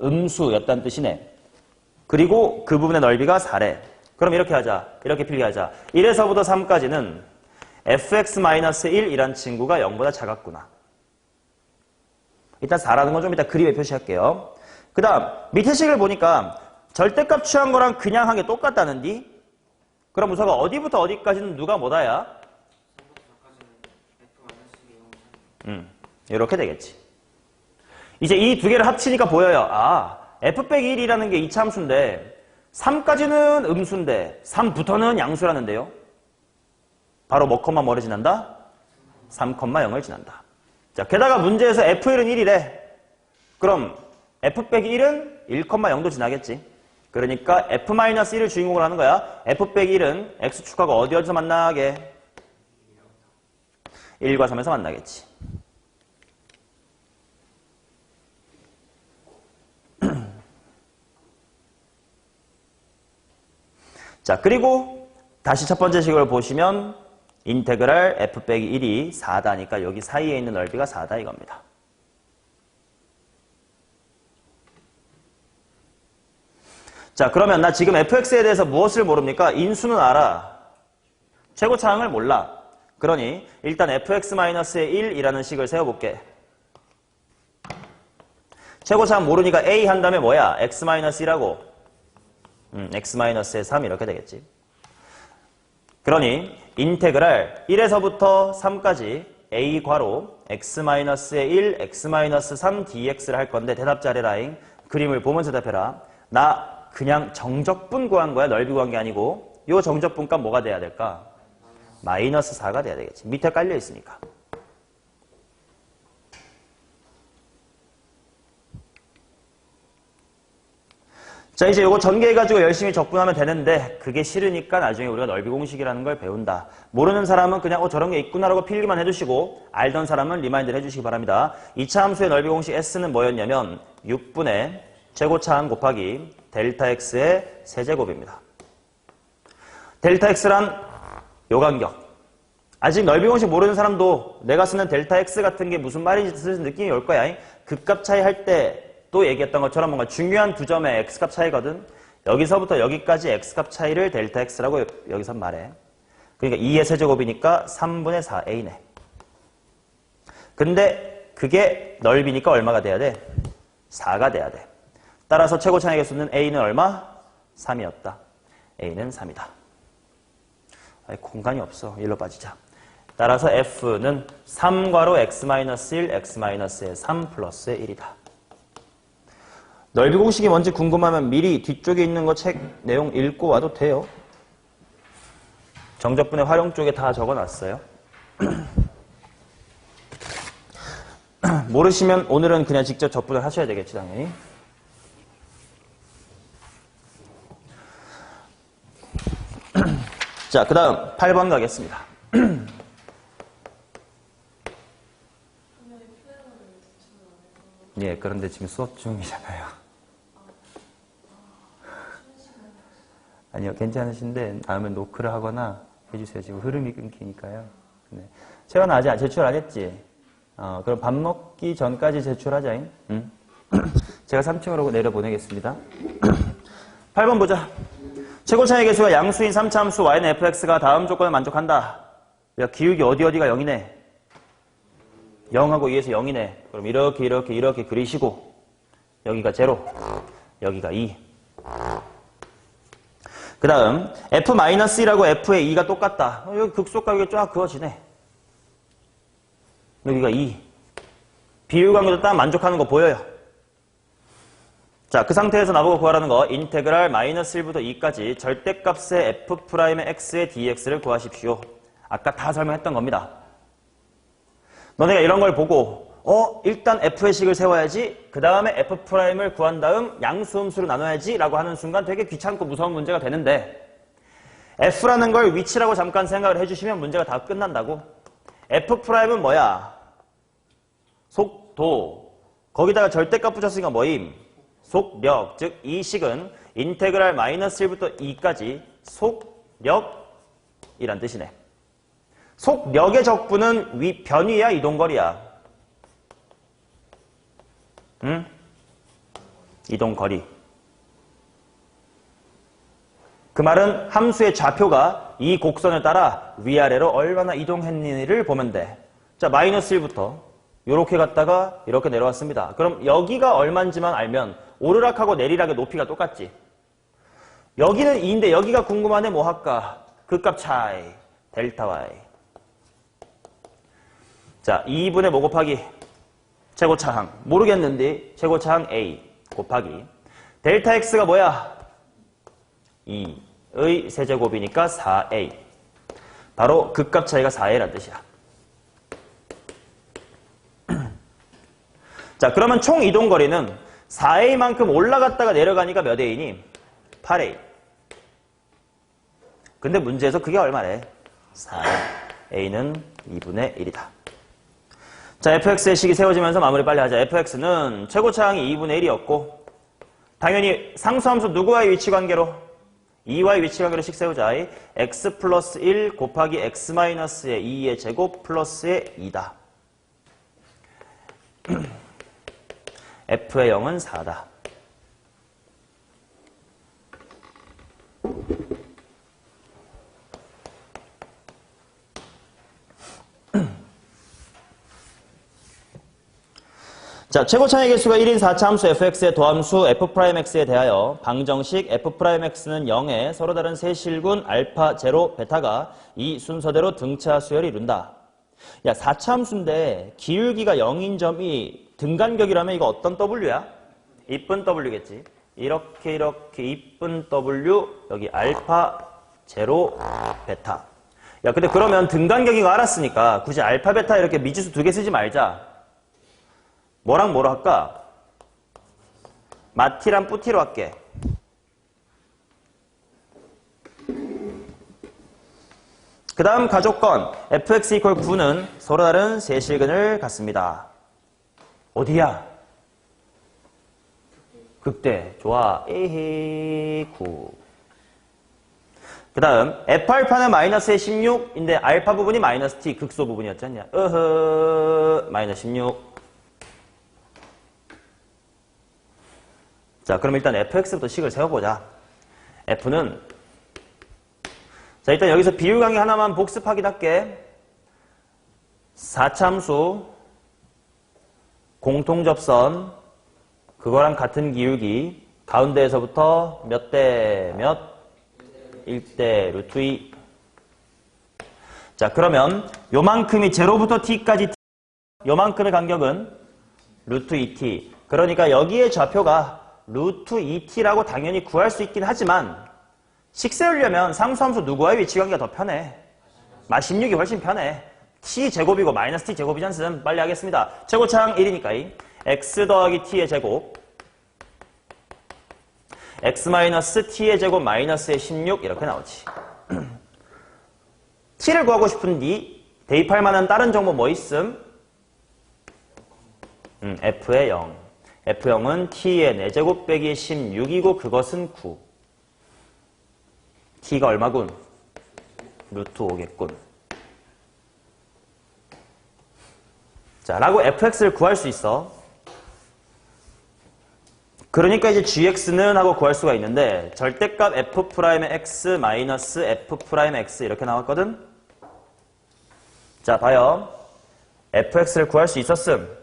Speaker 1: 음수였다는 뜻이네. 그리고 그 부분의 넓이가 4래. 그럼 이렇게 하자. 이렇게 필기하자. 1에서부터 3까지는 fx-1이란 친구가 0보다 작았구나. 일단 4라는 건 좀 이따 그림에 표시할게요. 그 다음 밑에 식을 보니까 절대값 취한 거랑 그냥 한 게 똑같다는디? 그럼 우서가 어디부터 어디까지는 누가 뭐다야? 이렇게 되겠지. 이제 이 두 개를 합치니까 보여요. f 빼기 1이라는 게 2차 함수인데 3까지는 음수인데 3부터는 양수라는데요. 바로 뭐 컴마 뭐를 지난다? 3,0을 지난다. 자, 게다가 문제에서 f1은 1이래. 그럼 f 빼기 1은 1,0도 지나겠지. 그러니까 f-1을 주인공으로 하는 거야. f 빼기 1은 x축하고 어디서 만나게? 1과 3에서 만나겠지. 자, 그리고 다시 첫 번째 식을 보시면 인테그랄 f 빼기 1이 4다니까 여기 사이에 있는 넓이가 4다 이겁니다. 자, 그러면 나 지금 fx에 대해서 무엇을 모릅니까? 인수는 알아. 최고차항을 몰라. 그러니 일단 fx-의 1이라는 식을 세워볼게. 최고차항 모르니까 a 한 다음에 뭐야? x-1하고 x-의 3 이렇게 되겠지. 그러니 인테그랄 1에서부터 3까지 a 괄호 x-의 1, x-3 dx를 할 건데 대답 잘해라잉. 그림을 보면서 대답해라. 나 그냥 정적분 구한 거야. 넓이 구한 게 아니고 요 정적분값 뭐가 돼야 될까? 마이너스 4가 돼야 되겠지. 밑에 깔려 있으니까. 자, 이제 요거 전개해가지고 열심히 적분하면 되는데 그게 싫으니까 나중에 우리가 넓이 공식이라는 걸 배운다. 모르는 사람은 그냥 저런 게 있구나라고 필기만 해주시고 알던 사람은 리마인드를 해주시기 바랍니다. 2차 함수의 넓이 공식 S는 뭐였냐면 6분의 최고차항 곱하기 델타 X의 세제곱입니다. 델타 X란 요 간격. 아직 넓이 공식 모르는 사람도 내가 쓰는 델타 X 같은 게 무슨 말인지 뜻은 느낌이 올 거야. 극값 차이 할 때 또 얘기했던 것처럼 뭔가 중요한 두 점의 X값 차이거든. 여기서부터 여기까지 X값 차이를 델타 X라고 여기서 말해. 그러니까 2의 세제곱이니까 3분의 4A네. 근데 그게 넓이니까 얼마가 돼야 돼? 4가 돼야 돼. 따라서 최고차항의 개수는 A는 얼마? 3이었다. A는 3이다. 공간이 없어. 일로 빠지자. 따라서 F는 3괄호 x-1, x-의 3 플러스의 1이다. 넓이 공식이 뭔지 궁금하면 미리 뒤쪽에 있는 거 책 내용 읽고 와도 돼요. 정적분의 활용 쪽에 다 적어놨어요. 모르시면 오늘은 그냥 직접 적분을 하셔야 되겠지, 당연히. 자, 그 다음 8번 가겠습니다. 예, 그런데 지금 수업 중이잖아요. 아니요, 괜찮으신데 다음에 노크를 하거나 해주세요. 지금 흐름이 끊기니까요. 네. 채원아, 아직 제출 안 했지? 그럼 밥 먹기 전까지 제출하자. 응? 제가 3층으로 내려보내겠습니다. 8번 보자. 최고차의 개수가 양수인 3차 함수 y는 fx가 다음 조건을 만족한다. 야, 기울기 어디가 0이네. 0하고 2에서 0이네. 그럼 이렇게 그리시고 여기가 0, 여기가 2. 그 다음 f-1하고 f의 2가 똑같다. 여기 극소가 여기 쫙 그어지네. 여기가 2. 비율관계도 딱 만족하는 거 보여요. 자, 그 상태에서 나보고 구하라는 거 인테그랄 -1부터 2까지 절대값의 f'x의 dx를 구하십시오. 아까 다 설명했던 겁니다. 너네가 이런 걸 보고 일단 f의 식을 세워야지, 그 다음에 f'을 구한 다음 양수음수로 나눠야지 라고 하는 순간 되게 귀찮고 무서운 문제가 되는데 f라는 걸 위치라고 잠깐 생각을 해주시면 문제가 다 끝난다고. f'은 뭐야? 속도. 거기다가 절대값 붙였으니까 뭐임? 속력. 즉 이 식은 인테그랄 -1부터 2까지 속력이란 뜻이네. 속력의 적분은 변위야, 이동거리야? 응? 이동거리. 그 말은 함수의 좌표가 이 곡선을 따라 위아래로 얼마나 이동했는지를 보면 돼. 자, -1부터 이렇게 갔다가 이렇게 내려왔습니다. 그럼 여기가 얼마인지만 알면 오르락하고 내리락의 높이가 똑같지. 여기는 2인데 여기가 궁금하네. 뭐 할까? 극값 차이 델타 y. 자, 2분의 뭐 곱하기 최고차항. 모르겠는데 최고차항 a 곱하기 델타 x가 뭐야? 2의 세제곱이니까 4a. 바로 극값 차이가 4a란 뜻이야. 자, 그러면 총 이동거리는 4a만큼 올라갔다가 내려가니까 몇 a니? 8a. 근데 문제에서 그게 얼마래? 4a. a는 2분의 1이다. 자, fx의 식이 세워지면서 마무리 빨리 하자. fx는 최고차항이 2분의 1이었고 당연히 상수함수 누구와의 위치관계로? 2와의 위치관계로 식 세우자. x 플러스 1 곱하기 x-의 2의 제곱 플러스의 2다. f의 0은 4다. 자, 최고차의 개수가 1인 4차 함수 fx의 도함수 f'x에 대하여 방정식 f'x는 0에 서로 다른 세 실군 알파, 제로, 베타가 이 순서대로 등차 수열을 이룬다. 야, 4차 함수인데 기울기가 0인 점이 등간격이라면 이거 어떤 w야? 이쁜 w겠지. 이렇게 이쁜 w, 여기 알파, 제로, 베타. 야, 근데 그러면 등간격인 거 알았으니까 굳이 알파, 베타 이렇게 미지수 두 개 쓰지 말자. 뭐랑 뭐로 할까? 마티랑 뿌티로 할게. 그 다음 가조건 fx 이퀄 9는 서로 다른 세 실근을 갖습니다. 어디야? 극대. 좋아. 에헤 9. 그 다음 F알파는 마이너스의 16인데 알파 부분이 마이너스 T 극소 부분이었지 않냐? 마이너스 16. 자, 그럼 일단 fx부터 식을 세워보자. f는 자, 일단 여기서 비율 관계 하나만 복습 확인할게. 4참수 공통접선 그거랑 같은 기울기 가운데에서부터 몇 대 몇? 1대 루트 2. 자, 그러면 요만큼이 0부터 t까지 요만큼의 간격은 루트 2t. 그러니까 여기에 좌표가 루트 2t라고 당연히 구할 수 있긴 하지만 식 세우려면 상수함수 누구와의 위치관계가 더 편해? 마 16이 훨씬 편해. t제곱이고 마이너스 t제곱이지 않습니까? 빨리 하겠습니다. 최고차항 1이니까 x 더하기 t의 제곱 x 마이너스 t의 제곱 마이너스의 16 이렇게 나오지. t를 구하고 싶은데 대입할 만한 다른 정보 뭐 있음? f의 0. f0은 t의 4제곱 빼기 16이고 그것은 9. t가 얼마군? 루트 5겠군. 자, 라고 fx를 구할 수 있어. 그러니까 이제 gx는 하고 구할 수가 있는데 절대값 f'의 x 마이너스 f'의 x 이렇게 나왔거든? 자, 봐요. fx를 구할 수 있었음.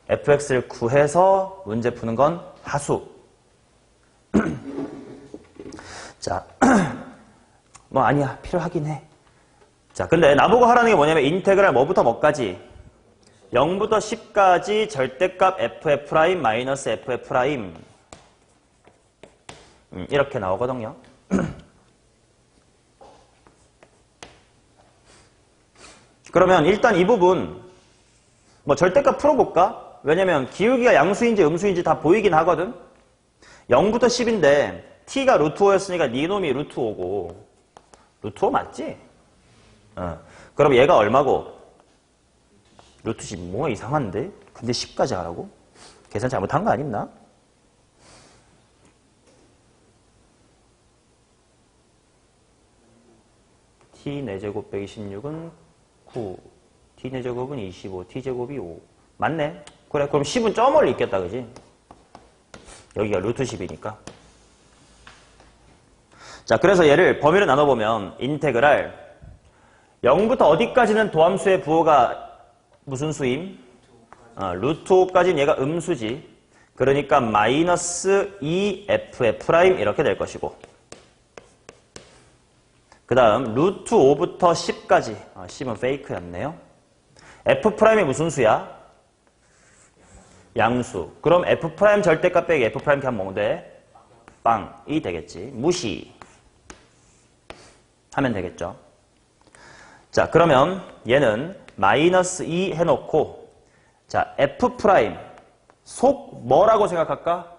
Speaker 1: fx를 구해서 문제 푸는 건 하수. 자, 뭐 아니야. 필요하긴 해. 자, 근데 나보고 하라는 게 뭐냐면 인테그랄 뭐부터 뭐까지? 0부터 10까지 절대값 f' 마이너스 f' 이렇게 나오거든요. 그러면 일단 이 부분 뭐 절대값 풀어볼까? 왜냐면 기울기가 양수인지 음수인지 다 보이긴 하거든. 0부터 10인데 t가 루트 5였으니까 네 놈이 루트 5고 루트 5 맞지? 그럼 얘가 얼마고? 루트 10. 뭐가 이상한데? 근데 10까지 하라고? 계산 잘못한 거 아닙나? t 4제곱 빼기 16은 9. t 4제곱은 25. t제곱이 5. 맞네? 그래, 그럼 10은 저 멀리 있겠다, 그지? 여기가 루트 10이니까. 자, 그래서 얘를 범위를 나눠보면 인테그랄 0부터 어디까지는 도함수의 부호가 무슨 수임? 루트 5까지는 얘가 음수지. 그러니까 마이너스 2f'F' 이렇게 될 것이고 그 다음 루트 5부터 10까지 10은 페이크였네요. F'이 무슨 수야? 양수. 그럼 F' 절대값 빼기 F' 그냥 뭔데? 빵이 되겠지. 무시 하면 되겠죠. 자, 그러면 얘는 마이너스 2 해놓고 자, F' 속 뭐라고 생각할까?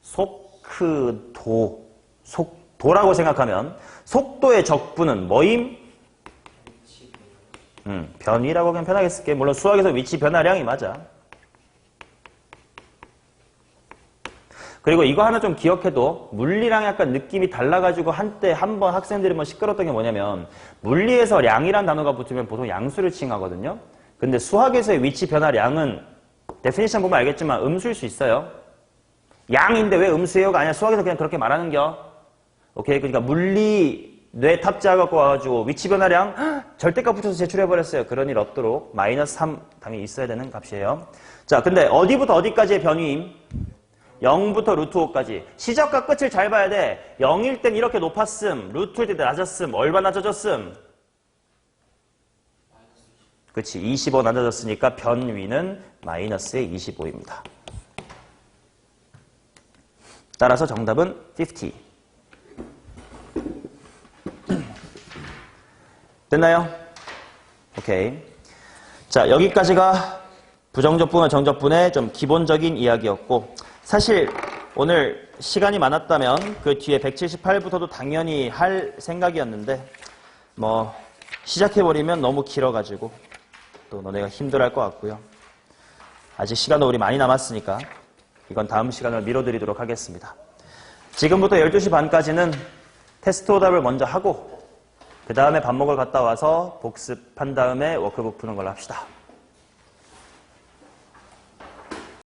Speaker 1: 속도. 속도라고 생각하면 속도의 적분은 뭐임? 변위라고 그냥 편하게 쓸게. 물론 수학에서 위치 변화량이 맞아. 그리고 이거 하나 좀 기억해도 물리랑 약간 느낌이 달라가지고 한때 한번 학생들이 뭐 시끄러웠던 게 뭐냐면 물리에서 량이란 단어가 붙으면 보통 양수를 칭하거든요. 근데 수학에서의 위치 변화량은 데피니션 보면 알겠지만 음수일 수 있어요. 양인데 왜 음수예요가 아니라 수학에서 그냥 그렇게 말하는겨. 오케이. 그러니까 물리 뇌 탑재해갖고 와가지고 위치 변화량 절대값 붙여서 제출해버렸어요. 그런 일 없도록 마이너스 3 당연히 있어야 되는 값이에요. 자, 근데 어디부터 어디까지의 변위임? 0부터 루트 5까지. 시작과 끝을 잘 봐야 돼. 0일 땐 이렇게 높았음. 루트일 때 낮았음. 얼마나 낮아졌음? 그치. 25 낮아졌으니까 변위는 마이너스의 25입니다. 따라서 정답은 50. 됐나요? 오케이. 자, 여기까지가 부정적분과 정적분의 좀 기본적인 이야기였고 사실 오늘 시간이 많았다면 그 뒤에 178부터도 당연히 할 생각이었는데 뭐 시작해버리면 너무 길어가지고 또 너네가 힘들어할 것 같고요. 아직 시간도 우리 많이 남았으니까 이건 다음 시간을 미뤄드리도록 하겠습니다. 지금부터 12시 반까지는 테스트 오답을 먼저 하고 그 다음에 밥 먹으러 갔다 와서 복습한 다음에 워크북 푸는 걸로 합시다.